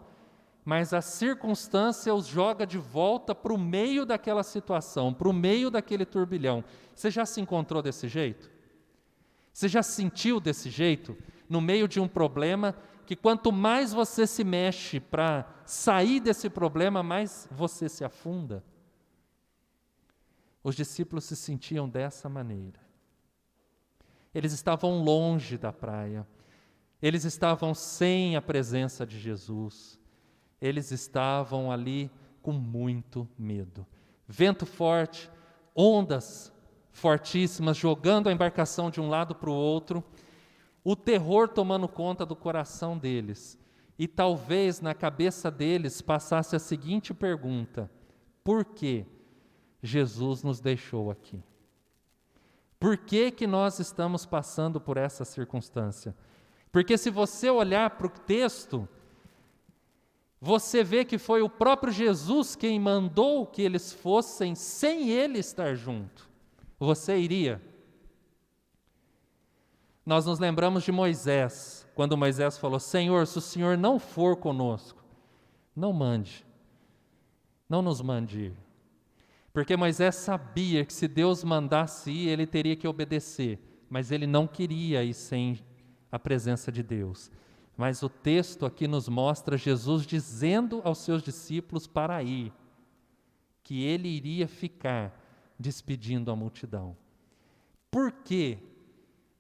mas a circunstância os joga de volta para o meio daquela situação, para o meio daquele turbilhão. Você já se encontrou desse jeito? Você já se sentiu desse jeito? No meio de um problema, que quanto mais você se mexe para sair desse problema, mais você se afunda? Os discípulos se sentiam dessa maneira. Eles estavam longe da praia, eles estavam sem a presença de Jesus, eles estavam ali com muito medo. Vento forte, ondas fortíssimas, jogando a embarcação de um lado para o outro, o terror tomando conta do coração deles. E talvez na cabeça deles passasse a seguinte pergunta: por que Jesus nos deixou aqui? Por que nós estamos passando por essa circunstância? Porque se você olhar para o texto, você vê que foi o próprio Jesus quem mandou que eles fossem sem Ele estar junto. Você iria? Nós nos lembramos de Moisés, quando Moisés falou: Senhor, se o Senhor não for conosco, não nos mande ir. Porque Moisés sabia que se Deus mandasse ir, ele teria que obedecer, mas ele não queria ir sem a presença de Deus. Mas o texto aqui nos mostra Jesus dizendo aos seus discípulos para ir, que ele iria ficar despedindo a multidão. Por que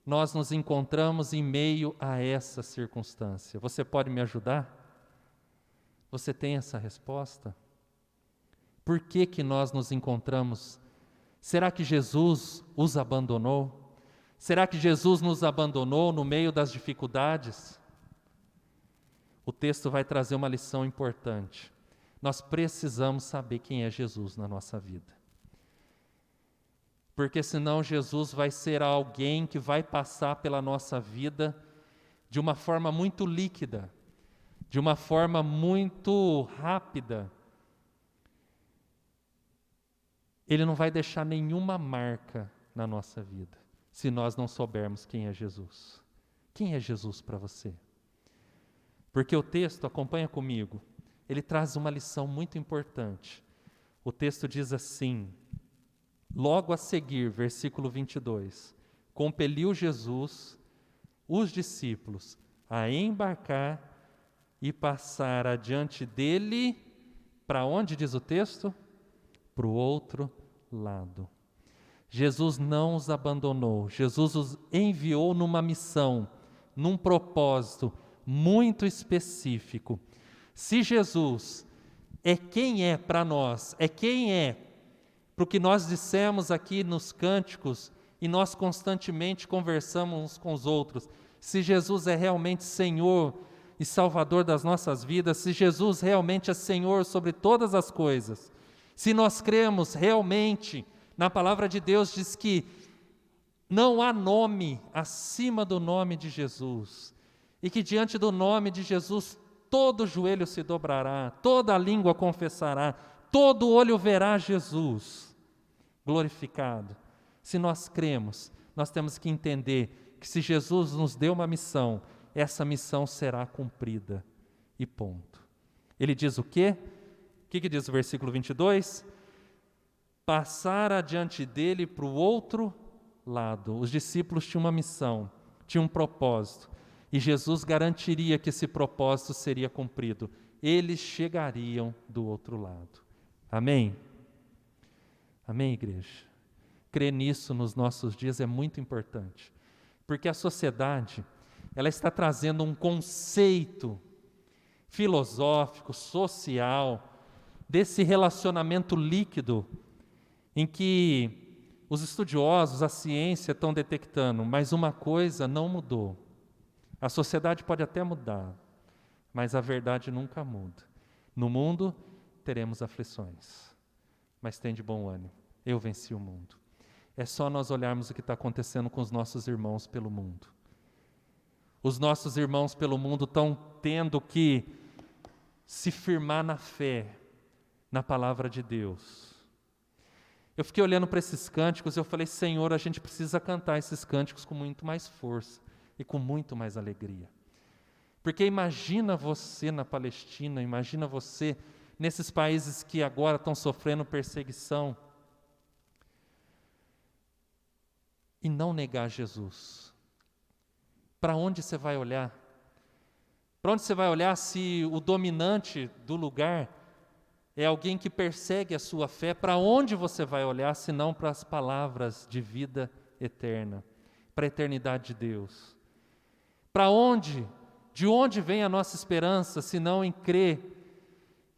nós nos encontramos em meio a essa circunstância? Você pode me ajudar? Você tem essa resposta? Por que nós nos encontramos? Será que Jesus os abandonou? Será que Jesus nos abandonou no meio das dificuldades? O texto vai trazer uma lição importante. Nós precisamos saber quem é Jesus na nossa vida. Porque senão Jesus vai ser alguém que vai passar pela nossa vida de uma forma muito líquida, de uma forma muito rápida. Ele não vai deixar nenhuma marca na nossa vida, se nós não soubermos quem é Jesus. Quem é Jesus para você? Porque o texto, acompanha comigo, ele traz uma lição muito importante. O texto diz assim, logo a seguir, versículo 22, compeliu Jesus os discípulos a embarcar e passar adiante dele, para onde diz o texto? Para o outro lado. Jesus não os abandonou, Jesus os enviou numa missão, num propósito muito específico. Se Jesus é quem é para nós, é quem é para o que nós dissemos aqui nos cânticos e nós constantemente conversamos uns com os outros, se Jesus é realmente Senhor e Salvador das nossas vidas, se Jesus realmente é Senhor sobre todas as coisas, se nós cremos realmente na palavra de Deus, diz que não há nome acima do nome de Jesus, e que diante do nome de Jesus todo joelho se dobrará, toda língua confessará, todo olho verá Jesus glorificado. Se nós cremos, nós temos que entender que se Jesus nos deu uma missão, essa missão será cumprida, e ponto. Ele diz o quê? O que diz o versículo 22? Passar adiante dele para o outro lado. Os discípulos tinham uma missão, tinham um propósito, e Jesus garantiria que esse propósito seria cumprido. Eles chegariam do outro lado. Amém? Amém, igreja? Crer nisso nos nossos dias é muito importante, porque a sociedade, ela está trazendo um conceito filosófico, social, desse relacionamento líquido, em que os estudiosos, a ciência estão detectando, mas uma coisa não mudou. A sociedade pode até mudar, mas a verdade nunca muda. No mundo teremos aflições, mas tem de bom ânimo, eu venci o mundo. É só nós olharmos o que está acontecendo com os nossos irmãos pelo mundo. Os nossos irmãos pelo mundo estão tendo que se firmar na fé, na palavra de Deus. Eu fiquei olhando para esses cânticos e eu falei, Senhor, a gente precisa cantar esses cânticos com muito mais força e com muito mais alegria. Porque imagina você na Palestina, imagina você nesses países que agora estão sofrendo perseguição e não negar Jesus. Para onde você vai olhar? Para onde você vai olhar se o dominante do lugar é alguém que persegue a sua fé? Para onde você vai olhar se não para as palavras de vida eterna, para a eternidade de Deus? Para onde? De onde vem a nossa esperança, se não em crer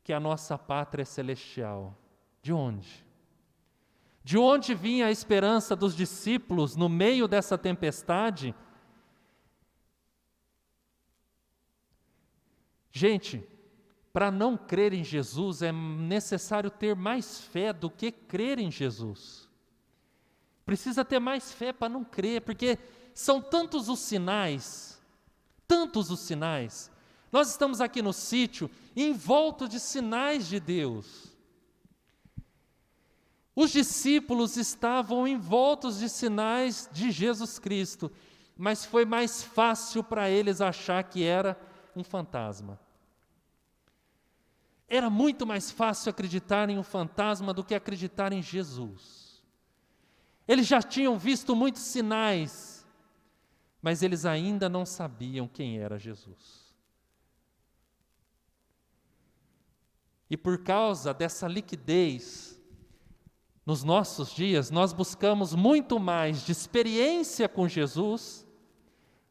que a nossa pátria é celestial? De onde? De onde vinha a esperança dos discípulos no meio dessa tempestade? Gente, para não crer em Jesus é necessário ter mais fé do que crer em Jesus. Precisa ter mais fé para não crer, porque são tantos os sinais, tantos os sinais. Nós estamos aqui no sítio, envolto de sinais de Deus. Os discípulos estavam envoltos de sinais de Jesus Cristo, mas foi mais fácil para eles achar que era um fantasma. Era muito mais fácil acreditar em um fantasma do que acreditar em Jesus. Eles já tinham visto muitos sinais, mas eles ainda não sabiam quem era Jesus. E por causa dessa liquidez, nos nossos dias, nós buscamos muito mais de experiência com Jesus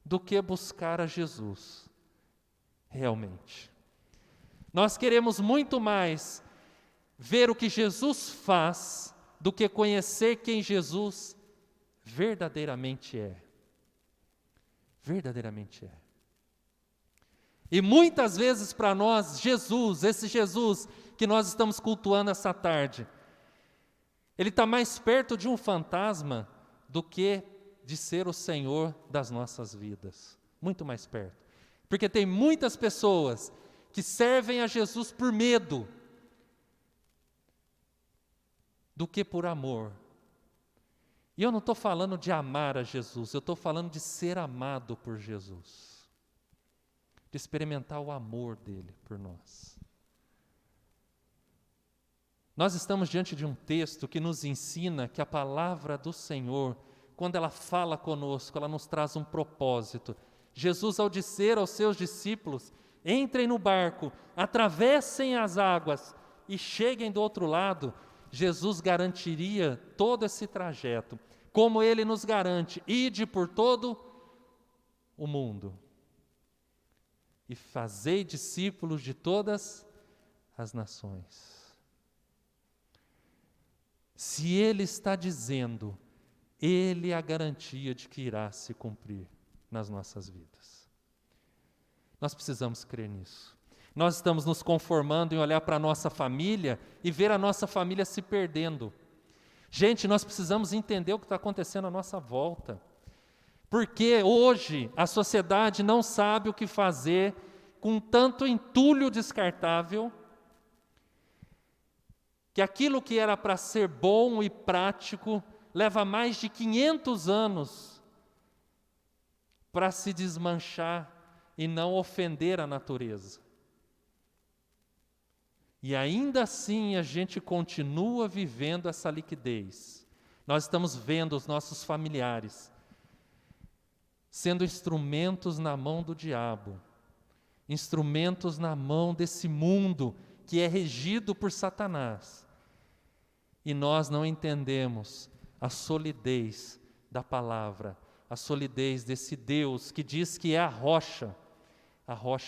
do que buscar a Jesus realmente. Nós queremos muito mais ver o que Jesus faz do que conhecer quem Jesus verdadeiramente é. Verdadeiramente é. E muitas vezes para nós, Jesus, esse Jesus que nós estamos cultuando essa tarde, ele está mais perto de um fantasma do que de ser o Senhor das nossas vidas. Muito mais perto. Porque tem muitas pessoas que servem a Jesus por medo do que por amor. E eu não estou falando de amar a Jesus, eu estou falando de ser amado por Jesus. De experimentar o amor dele por nós. Nós estamos diante de um texto que nos ensina que a palavra do Senhor, quando ela fala conosco, ela nos traz um propósito. Jesus, ao dizer aos seus discípulos, entrem no barco, atravessem as águas e cheguem do outro lado, Jesus garantiria todo esse trajeto, como Ele nos garante: ide por todo o mundo e fazei discípulos de todas as nações. Se Ele está dizendo, Ele é a garantia de que irá se cumprir nas nossas vidas. Nós precisamos crer nisso. Nós estamos nos conformando em olhar para a nossa família e ver a nossa família se perdendo. Gente, nós precisamos entender o que está acontecendo à nossa volta. Porque hoje a sociedade não sabe o que fazer com tanto entulho descartável, que aquilo que era para ser bom e prático leva mais de 500 anos para se desmanchar e não ofender a natureza. E ainda assim a gente continua vivendo essa liquidez. Nós estamos vendo os nossos familiares sendo instrumentos na mão do diabo, instrumentos na mão desse mundo que é regido por Satanás. E nós não entendemos a solidez da palavra, a solidez desse Deus que diz que é a rocha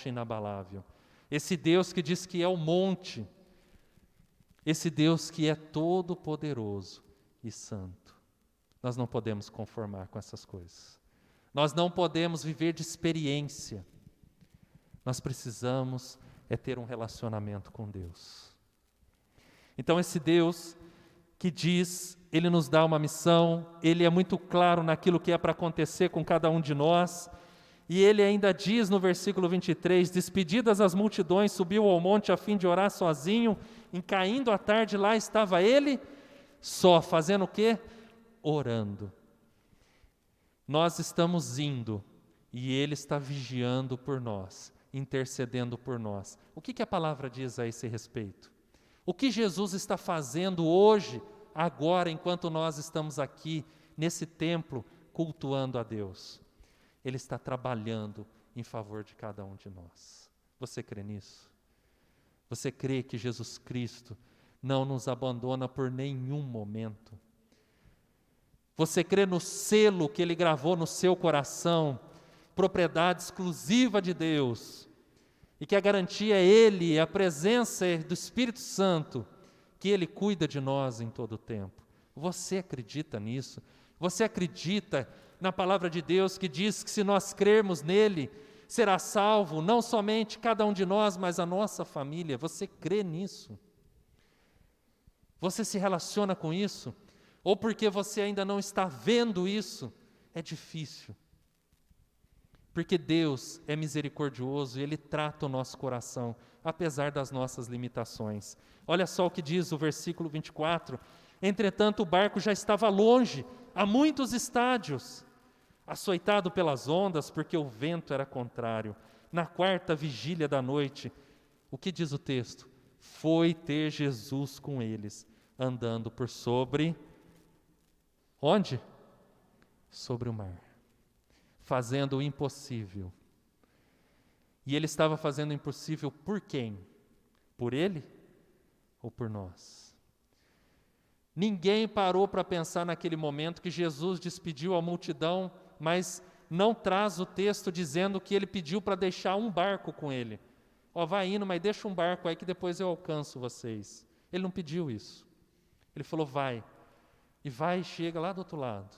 inabalável. Esse Deus que diz que é o monte, esse Deus que é todo poderoso e santo. Nós não podemos conformar com essas coisas. Nós não podemos viver de experiência. Nós precisamos ter um relacionamento com Deus. Então esse Deus que diz, Ele nos dá uma missão, Ele é muito claro naquilo que é para acontecer com cada um de nós, e Ele ainda diz no versículo 23, despedidas as multidões, subiu ao monte a fim de orar sozinho, em caindo a tarde lá estava Ele, só fazendo o quê? Orando. Nós estamos indo, e Ele está vigiando por nós, intercedendo por nós. O que a palavra diz a esse respeito? O que Jesus está fazendo hoje, agora, enquanto nós estamos aqui, nesse templo, cultuando a Deus? Ele está trabalhando em favor de cada um de nós. Você crê nisso? Você crê que Jesus Cristo não nos abandona por nenhum momento? Você crê no selo que Ele gravou no seu coração, propriedade exclusiva de Deus, e que a garantia é Ele, a presença do Espírito Santo, que Ele cuida de nós em todo o tempo? Você acredita nisso? Você acredita na palavra de Deus que diz que se nós crermos nele, será salvo não somente cada um de nós, mas a nossa família? Você crê nisso? Você se relaciona com isso? Ou porque você ainda não está vendo isso, é difícil. Porque Deus é misericordioso e Ele trata o nosso coração, apesar das nossas limitações. Olha só o que diz o versículo 24. Entretanto, o barco já estava longe, a muitos estádios, açoitado pelas ondas, porque o vento era contrário. Na quarta vigília da noite, o que diz o texto? Foi ter Jesus com eles, andando por sobre... Onde? Sobre o mar, fazendo o impossível. E Ele estava fazendo o impossível por quem? Por Ele ou por nós? Ninguém parou para pensar naquele momento que Jesus despediu a multidão, mas não traz o texto dizendo que Ele pediu para deixar um barco com Ele. Vai indo, mas deixa um barco aí que depois eu alcanço vocês. Ele não pediu isso. Ele falou, vai. E vai e chega lá do outro lado.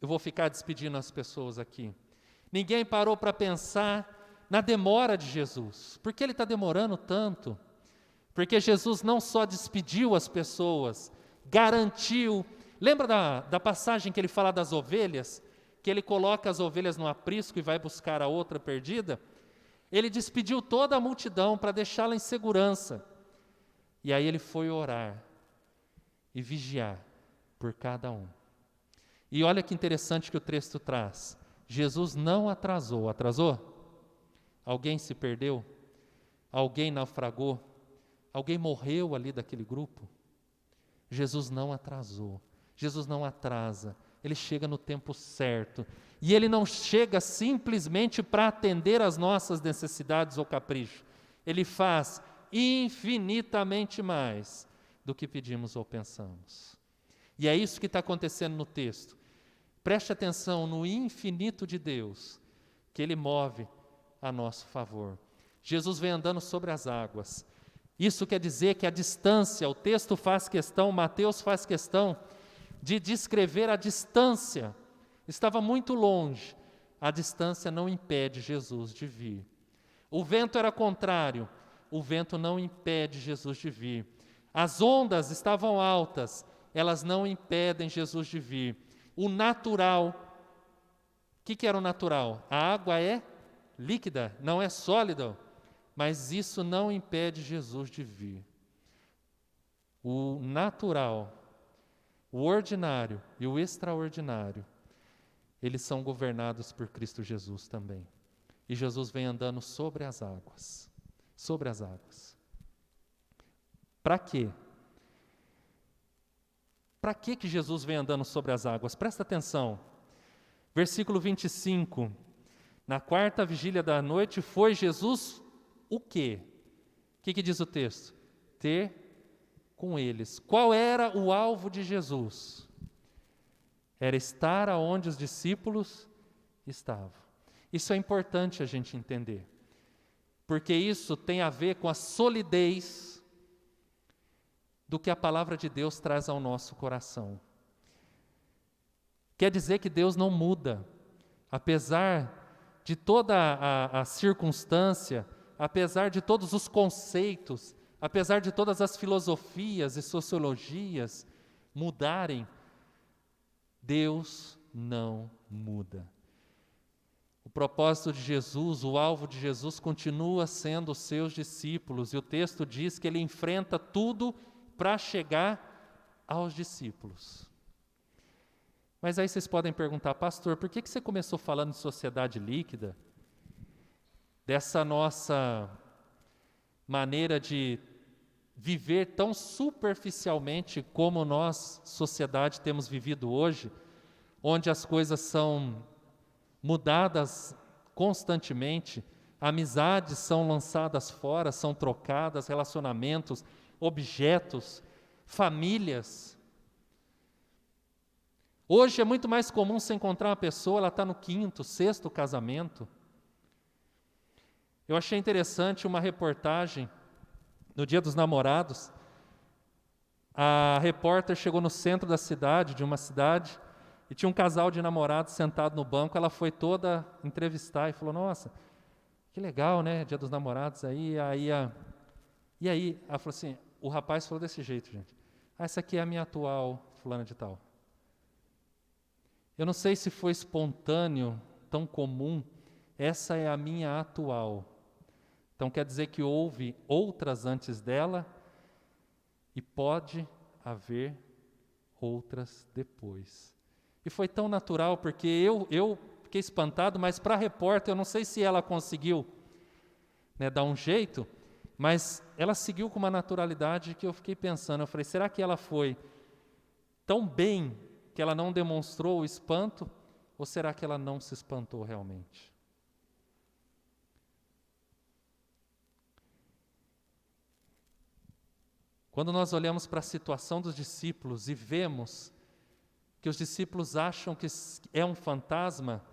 Eu vou ficar despedindo as pessoas aqui. Ninguém parou para pensar na demora de Jesus. Por que Ele está demorando tanto? Porque Jesus não só despediu as pessoas, garantiu. Lembra da passagem que Ele fala das ovelhas? Que Ele coloca as ovelhas no aprisco e vai buscar a outra perdida? Ele despediu toda a multidão para deixá-la em segurança. E aí Ele foi orar e vigiar por cada um. E olha que interessante que o texto traz. Jesus não atrasou. Atrasou? Alguém se perdeu? Alguém naufragou? Alguém morreu ali daquele grupo? Jesus não atrasou. Jesus não atrasa. Ele chega no tempo certo. E Ele não chega simplesmente para atender às nossas necessidades ou caprichos. Ele faz infinitamente mais do que pedimos ou pensamos. E é isso que está acontecendo no texto. Preste atenção no infinito de Deus, que Ele move a nosso favor. Jesus vem andando sobre as águas. Isso quer dizer que a distância, o texto faz questão, Mateus faz questão de descrever a distância. Estava muito longe. A distância não impede Jesus de vir. O vento era contrário. O vento não impede Jesus de vir. As ondas estavam altas. Elas não impedem Jesus de vir. O natural. O que era o natural? A água é líquida, não é sólida. Mas isso não impede Jesus de vir. O natural, o ordinário e o extraordinário, eles são governados por Cristo Jesus também. E Jesus vem andando sobre as águas. Sobre as águas. Para quê? Para que Jesus vem andando sobre as águas? Presta atenção. Versículo 25. Na quarta vigília da noite foi Jesus o quê? O que diz o texto? Ter com eles. Qual era o alvo de Jesus? Era estar aonde os discípulos estavam. Isso é importante a gente entender, porque isso tem a ver com a solidez do que a palavra de Deus traz ao nosso coração. Quer dizer que Deus não muda, apesar de toda a circunstância, apesar de todos os conceitos, apesar de todas as filosofias e sociologias mudarem, Deus não muda. O propósito de Jesus, o alvo de Jesus continua sendo os seus discípulos, e o texto diz que ele enfrenta tudo para chegar aos discípulos. Mas aí vocês podem perguntar, pastor, por que você começou falando de sociedade líquida? Dessa nossa maneira de viver tão superficialmente como nós, sociedade, temos vivido hoje, onde as coisas são mudadas constantemente, amizades são lançadas fora, são trocadas, relacionamentos, objetos, famílias. Hoje é muito mais comum você encontrar uma pessoa, ela está no 5º, 6º casamento. Eu achei interessante uma reportagem no Dia dos Namorados. A repórter chegou no centro da cidade, de uma cidade, e tinha um casal de namorados sentado no banco. Ela foi toda entrevistar e falou, nossa, que legal, né, Dia dos Namorados aí. E aí, ela falou assim, o rapaz falou desse jeito, gente. Essa aqui é a minha atual fulana de tal. Eu não sei se foi espontâneo, tão comum, essa é a minha atual. Então quer dizer que houve outras antes dela e pode haver outras depois. E foi tão natural, porque eu fiquei espantado, mas para a repórter, eu não sei se ela conseguiu, dar um jeito, mas ela seguiu com uma naturalidade que eu fiquei pensando. Eu falei, será que ela foi tão bem que ela não demonstrou o espanto, ou será que ela não se espantou realmente? Quando nós olhamos para a situação dos discípulos e vemos que os discípulos acham que é um fantasma,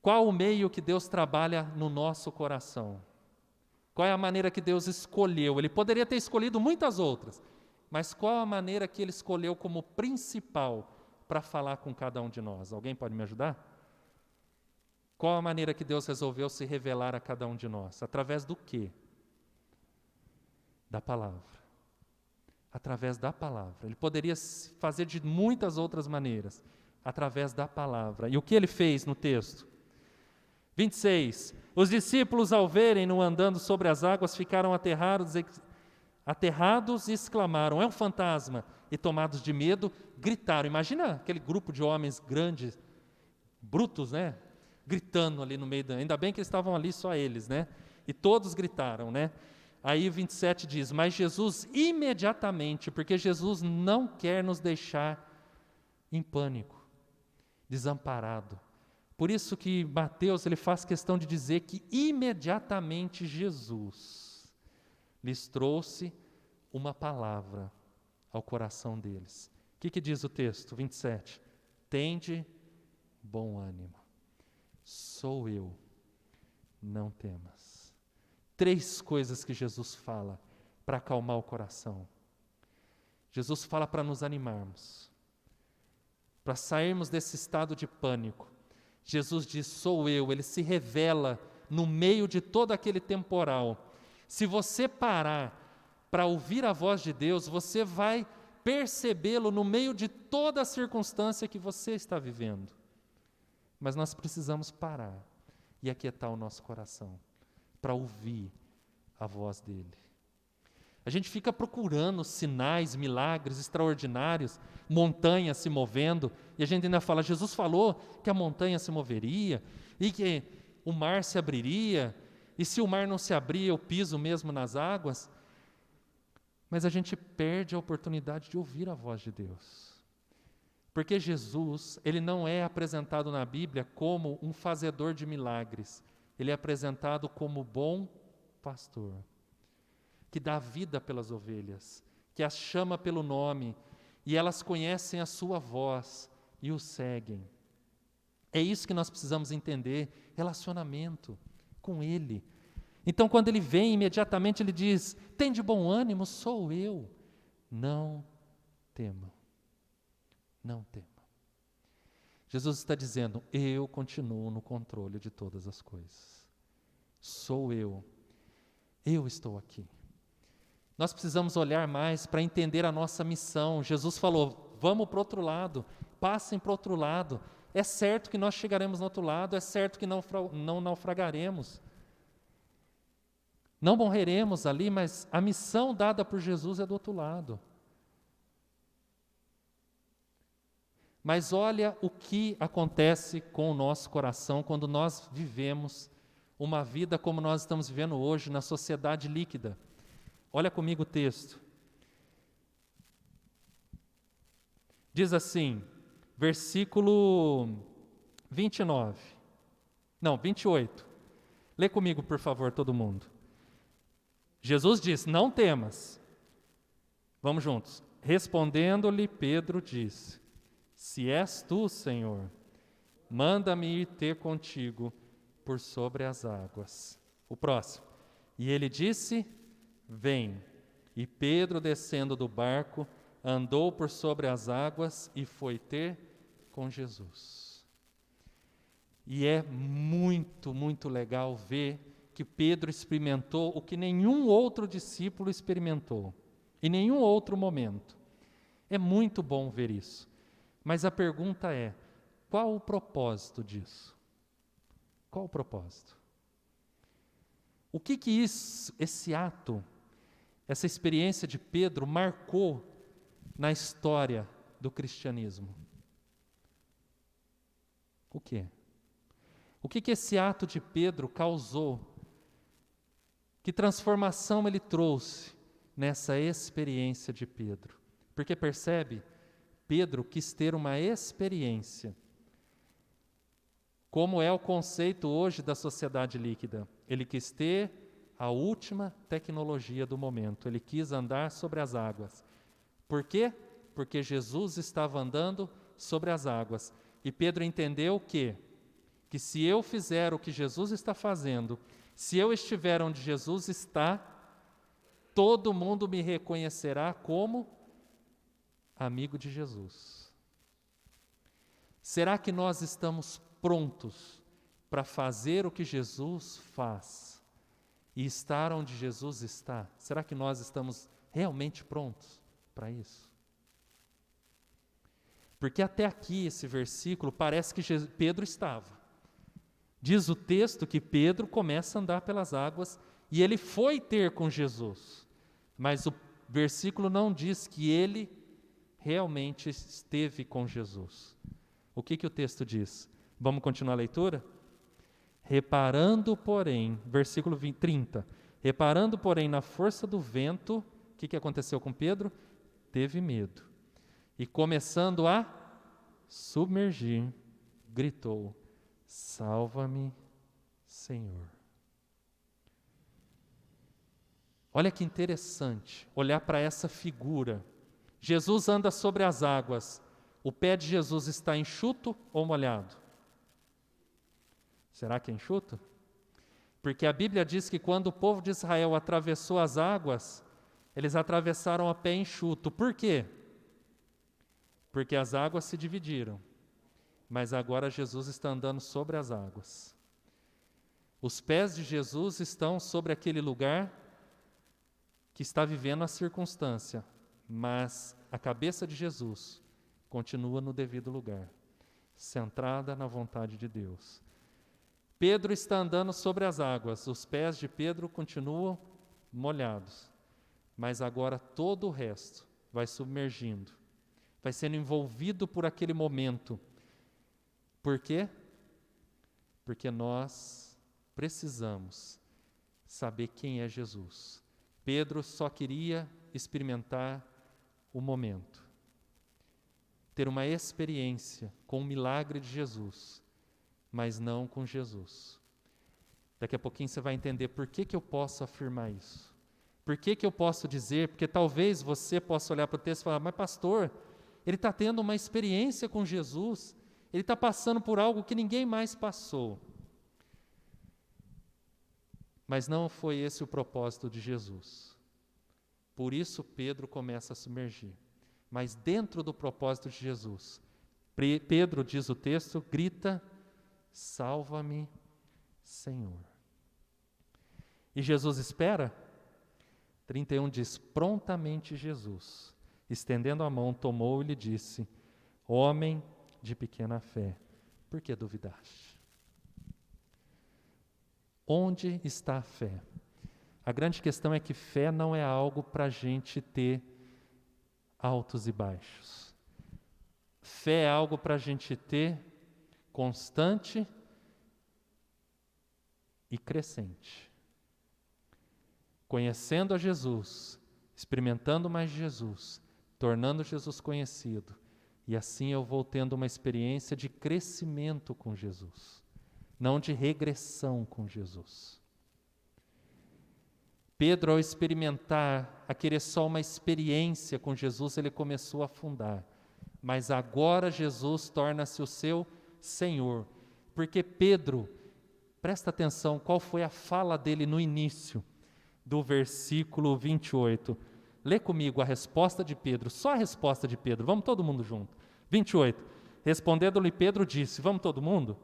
qual o meio que Deus trabalha no nosso coração? Qual é a maneira que Deus escolheu? Ele poderia ter escolhido muitas outras, mas qual a maneira que Ele escolheu como principal para falar com cada um de nós? Alguém pode me ajudar? Qual a maneira que Deus resolveu se revelar a cada um de nós? Através do quê? Da palavra. Através da palavra. Ele poderia fazer de muitas outras maneiras, através da palavra. E o que ele fez no texto? 26. Os discípulos, ao verem-no andando sobre as águas, ficaram aterrados e exclamaram, é um fantasma. E tomados de medo, gritaram. Imagina aquele grupo de homens grandes, brutos, gritando ali no meio ainda bem que eles estavam ali só eles, E todos gritaram, Aí o 27 diz, mas Jesus imediatamente, porque Jesus não quer nos deixar em pânico, desamparado. Por isso que Mateus ele faz questão de dizer que imediatamente Jesus lhes trouxe uma palavra ao coração deles. O que diz o texto? 27. Tende bom ânimo. Sou eu, não temas. 3 coisas que Jesus fala para acalmar o coração. Jesus fala para nos animarmos, para sairmos desse estado de pânico. Jesus diz, sou eu, ele se revela no meio de todo aquele temporal. Se você parar para ouvir a voz de Deus, você vai percebê-lo no meio de toda a circunstância que você está vivendo. Mas nós precisamos parar e aquietar o nosso coração para ouvir a voz dele. A gente fica procurando sinais, milagres extraordinários, montanhas se movendo, e a gente ainda fala, Jesus falou que a montanha se moveria, e que o mar se abriria, e se o mar não se abrir, eu piso mesmo nas águas. Mas a gente perde a oportunidade de ouvir a voz de Deus. Porque Jesus, ele não é apresentado na Bíblia como um fazedor de milagres, ele é apresentado como bom pastor, que dá vida pelas ovelhas, que as chama pelo nome, e elas conhecem a sua voz e o seguem. É isso que nós precisamos entender, relacionamento com Ele. Então, quando Ele vem, imediatamente Ele diz, tem de bom ânimo, sou eu, não tema, não tema. Jesus está dizendo, eu continuo no controle de todas as coisas, sou eu estou aqui. Nós precisamos olhar mais para entender a nossa missão. Jesus falou, vamos para o outro lado, passem para o outro lado. É certo que nós chegaremos no outro lado, é certo que não naufragaremos. Não morreremos ali, mas a missão dada por Jesus é do outro lado. Mas olha o que acontece com o nosso coração quando nós vivemos uma vida como nós estamos vivendo hoje na sociedade líquida. Olha comigo o texto. Diz assim, versículo 28. Lê comigo, por favor, todo mundo. Jesus diz, não temas. Vamos juntos. Respondendo-lhe, Pedro disse, se és tu, Senhor, manda-me ir ter contigo por sobre as águas. O próximo. E ele disse, vem. E Pedro, descendo do barco, andou por sobre as águas e foi ter com Jesus. E é muito, muito legal ver que Pedro experimentou o que nenhum outro discípulo experimentou, em nenhum outro momento. É muito bom ver isso. Mas a pergunta é, qual o propósito disso? Qual o propósito? O que esse ato, essa experiência de Pedro marcou na história do cristianismo? O quê? O que esse ato de Pedro causou? Que transformação ele trouxe nessa experiência de Pedro? Porque percebe, Pedro quis ter uma experiência. Como é o conceito hoje da sociedade líquida? Ele quis ter a última tecnologia do momento. Ele quis andar sobre as águas. Por quê? Porque Jesus estava andando sobre as águas. E Pedro entendeu que se eu fizer o que Jesus está fazendo, se eu estiver onde Jesus está, todo mundo me reconhecerá como amigo de Jesus. Será que nós estamos prontos para fazer o que Jesus faz e estar onde Jesus está? Será que nós estamos realmente prontos para isso? Porque até aqui, esse versículo, parece que Pedro estava. Diz o texto que Pedro começa a andar pelas águas e ele foi ter com Jesus. Mas o versículo não diz que ele realmente esteve com Jesus. O que o texto diz? Vamos continuar a leitura? Reparando, porém, versículo 30, Reparando, porém, na força do vento, o que aconteceu com Pedro? Teve medo. E começando a submergir, gritou: salva-me, Senhor. Olha que interessante olhar para essa figura. Jesus anda sobre as águas. O pé de Jesus está enxuto ou molhado? Será que é enxuto? Porque a Bíblia diz que quando o povo de Israel atravessou as águas, eles atravessaram a pé enxuto. Por quê? Porque as águas se dividiram. Mas agora Jesus está andando sobre as águas. Os pés de Jesus estão sobre aquele lugar que está vivendo a circunstância, mas a cabeça de Jesus continua no devido lugar, centrada na vontade de Deus. Pedro está andando sobre as águas, os pés de Pedro continuam molhados, mas agora todo o resto vai submergindo, vai sendo envolvido por aquele momento. Por quê? Porque nós precisamos saber quem é Jesus. Pedro só queria experimentar o momento, ter uma experiência com o milagre de Jesus, mas não com Jesus. Daqui a pouquinho você vai entender por que eu posso afirmar isso. Por que eu posso dizer? Porque talvez você possa olhar para o texto e falar: mas pastor, ele está tendo uma experiência com Jesus, ele está passando por algo que ninguém mais passou. Mas não foi esse o propósito de Jesus. Por isso Pedro começa a submergir. Mas dentro do propósito de Jesus, Pedro, diz o texto, grita: salva-me, Senhor. E Jesus espera? 31 diz: prontamente Jesus, estendendo a mão, tomou e lhe disse: homem de pequena fé, por que duvidaste? Onde está a fé? A grande questão é que fé não é algo para a gente ter altos e baixos. Fé é algo para a gente ter constante e crescente. Conhecendo a Jesus, experimentando mais Jesus, tornando Jesus conhecido, e assim eu vou tendo uma experiência de crescimento com Jesus, não de regressão com Jesus. Pedro, ao experimentar, a querer só uma experiência com Jesus, ele começou a afundar. Mas agora Jesus torna-se o seu Senhor. Porque Pedro, presta atenção, qual foi a fala dele no início do versículo 28. Lê comigo a resposta de Pedro, só a resposta de Pedro, vamos todo mundo junto. 28. Respondendo-lhe Pedro disse, vamos todo mundo?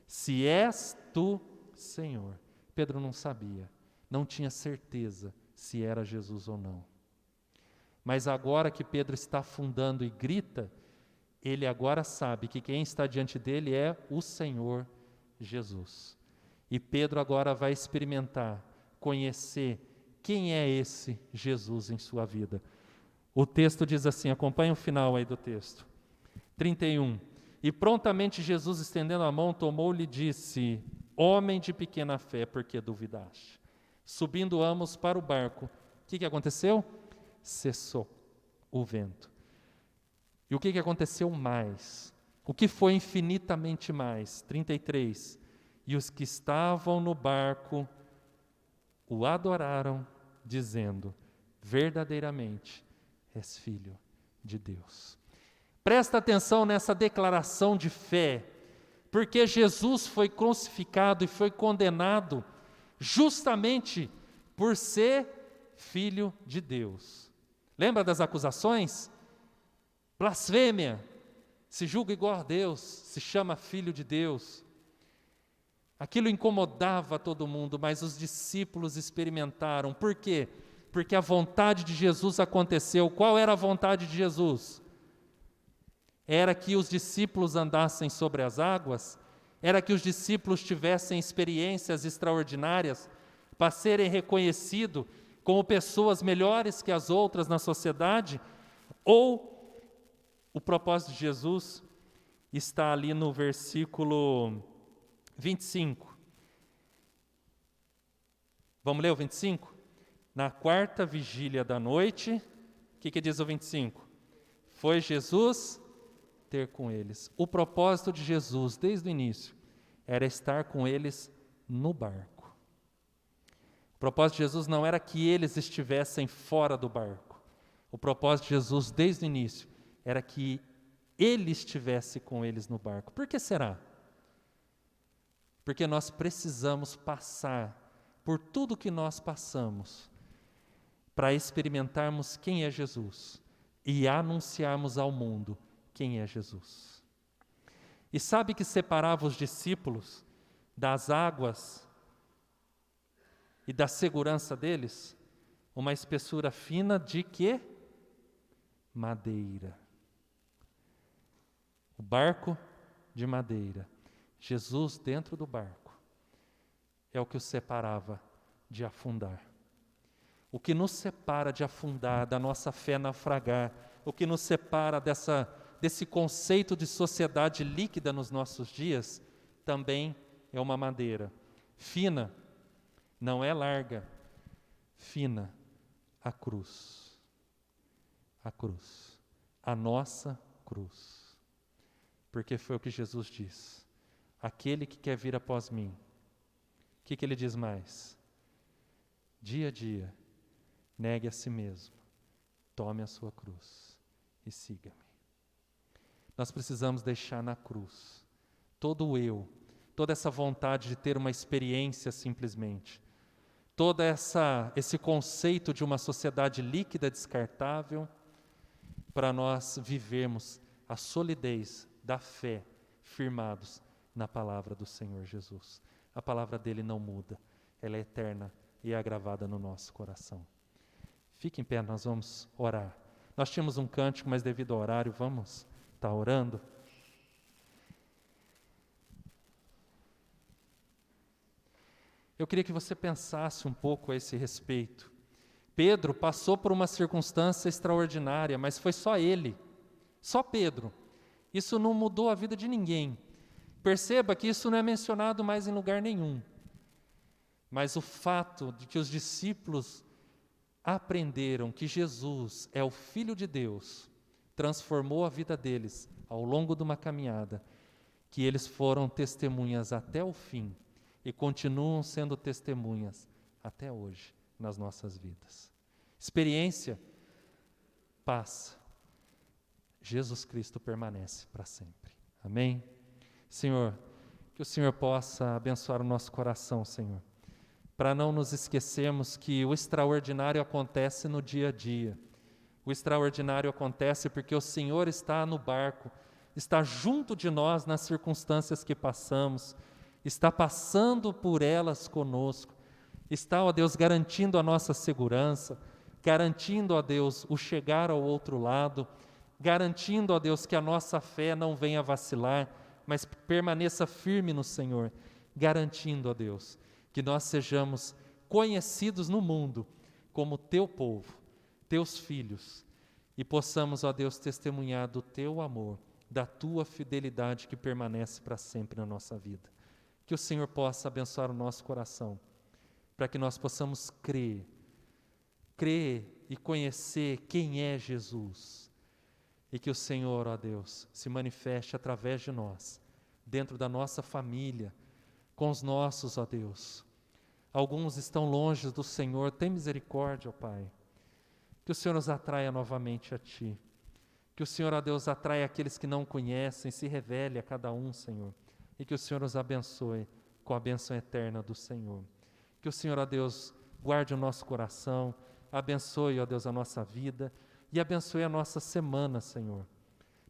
Se és tu, Senhor. Pedro não sabia, não tinha certeza se era Jesus ou não. Mas agora que Pedro está afundando e grita, ele agora sabe que quem está diante dele é o Senhor Jesus. E Pedro agora vai experimentar, conhecer quem é esse Jesus em sua vida. O texto diz assim, acompanha o final aí do texto. 31. E prontamente Jesus, estendendo a mão, tomou-lhe e disse, homem de pequena fé, por que duvidaste? Subindo ambos para o barco, o que aconteceu? Cessou o vento. E o que aconteceu mais? O que foi infinitamente mais? 33. E os que estavam no barco o adoraram, dizendo, verdadeiramente és filho de Deus. Presta atenção nessa declaração de fé, porque Jesus foi crucificado e foi condenado justamente por ser filho de Deus. Lembra das acusações? Blasfêmia, se julga igual a Deus, se chama filho de Deus. Aquilo incomodava todo mundo, mas os discípulos experimentaram. Por quê? Porque a vontade de Jesus aconteceu. Qual era a vontade de Jesus? Era que os discípulos andassem sobre as águas, era que os discípulos tivessem experiências extraordinárias, para serem reconhecidos como pessoas melhores que as outras na sociedade, ou o propósito de Jesus está ali no versículo 25. Vamos ler o 25? Na quarta vigília da noite, o que diz o 25? Foi Jesus ter com eles. O propósito de Jesus, desde o início, era estar com eles no barco. O propósito de Jesus não era que eles estivessem fora do barco. O propósito de Jesus, desde o início, era que Ele estivesse com eles no barco. Por que será? Porque nós precisamos passar por tudo que nós passamos para experimentarmos quem é Jesus e anunciarmos ao mundo quem é Jesus. E sabe que separava os discípulos das águas e da segurança deles? Uma espessura fina de quê? Madeira. O barco de madeira. Jesus dentro do barco é o que os separava de afundar. O que nos separa de afundar, da nossa fé naufragar, o que nos separa desse conceito de sociedade líquida nos nossos dias, também é uma madeira. Fina, não é larga. Fina, a cruz. A cruz. A nossa cruz. Porque foi o que Jesus diz. Aquele que quer vir após mim. O que ele diz mais? Dia a dia, negue a si mesmo, tome a sua cruz e siga-me. Nós precisamos deixar na cruz todo o eu, toda essa vontade de ter uma experiência simplesmente, todo esse conceito de uma sociedade líquida, descartável, para nós vivermos a solidez da fé, firmados na palavra do Senhor Jesus. A palavra dele não muda, ela é eterna e é gravada no nosso coração. Fique em pé, nós vamos orar. Nós tínhamos um cântico, mas devido ao horário, vamos estar orando. Eu queria que você pensasse um pouco a esse respeito. Pedro passou por uma circunstância extraordinária, mas foi só ele, só Pedro. Isso não mudou a vida de ninguém. Perceba que isso não é mencionado mais em lugar nenhum. Mas o fato de que os discípulos aprenderam que Jesus é o Filho de Deus, transformou a vida deles ao longo de uma caminhada, que eles foram testemunhas até o fim e continuam sendo testemunhas até hoje nas nossas vidas. Experiência passa. Jesus Cristo permanece para sempre. Amém? Senhor, que o Senhor possa abençoar o nosso coração, Senhor, para não nos esquecermos que o extraordinário acontece no dia a dia. O extraordinário acontece porque o Senhor está no barco, está junto de nós nas circunstâncias que passamos, está passando por elas conosco, está, ó Deus, garantindo a nossa segurança, garantindo, ó Deus, o chegar ao outro lado, garantindo, ó Deus, que a nossa fé não venha vacilar, mas permaneça firme no Senhor, garantindo, ó Deus, que nós sejamos conhecidos no mundo como Teu povo, Teus filhos, e possamos, ó Deus, testemunhar do Teu amor, da Tua fidelidade que permanece para sempre na nossa vida. Que o Senhor possa abençoar o nosso coração, para que nós possamos crer e conhecer quem é Jesus, e que o Senhor, ó Deus, se manifeste através de nós, dentro da nossa família, com os nossos, ó Deus. Alguns estão longe do Senhor, tem misericórdia, ó Pai. Que o Senhor nos atraia novamente a Ti. Que o Senhor, ó Deus, atraia aqueles que não conhecem, se revele a cada um, Senhor. E que o Senhor nos abençoe com a bênção eterna do Senhor. Que o Senhor, ó Deus, guarde o nosso coração, abençoe, ó Deus, a nossa vida e abençoe a nossa semana, Senhor.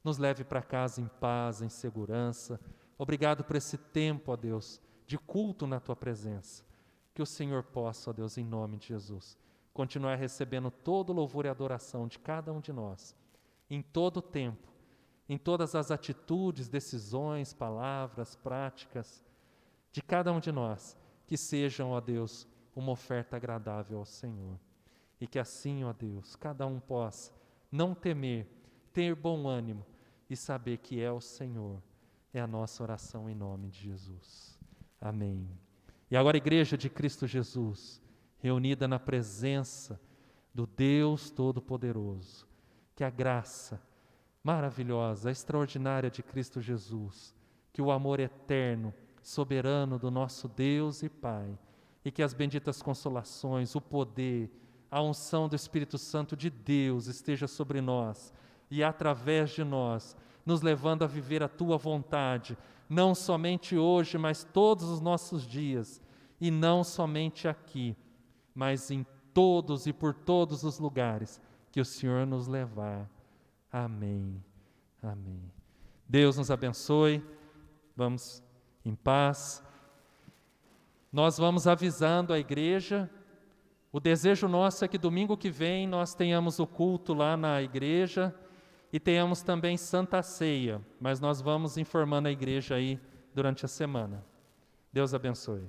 Nos leve para casa em paz, em segurança. Obrigado por esse tempo, ó Deus, de culto na Tua presença. Que o Senhor possa, ó Deus, em nome de Jesus, continuar recebendo todo o louvor e adoração de cada um de nós, em todo o tempo, em todas as atitudes, decisões, palavras, práticas, de cada um de nós, que sejam, ó Deus, uma oferta agradável ao Senhor. E que assim, ó Deus, cada um possa não temer, ter bom ânimo e saber que é o Senhor. É a nossa oração em nome de Jesus. Amém. E agora, Igreja de Cristo Jesus, reunida na presença do Deus Todo-Poderoso. Que a graça maravilhosa, extraordinária de Cristo Jesus, que o amor eterno, soberano do nosso Deus e Pai, e que as benditas consolações, o poder, a unção do Espírito Santo de Deus esteja sobre nós e através de nós, nos levando a viver a Tua vontade, não somente hoje, mas todos os nossos dias, e não somente aqui, mas em todos e por todos os lugares que o Senhor nos levar. Amém. Amém. Deus nos abençoe. Vamos em paz. Nós vamos avisando a igreja. O desejo nosso é que domingo que vem nós tenhamos o culto lá na igreja e tenhamos também Santa Ceia, mas nós vamos informando a igreja aí durante a semana. Deus abençoe.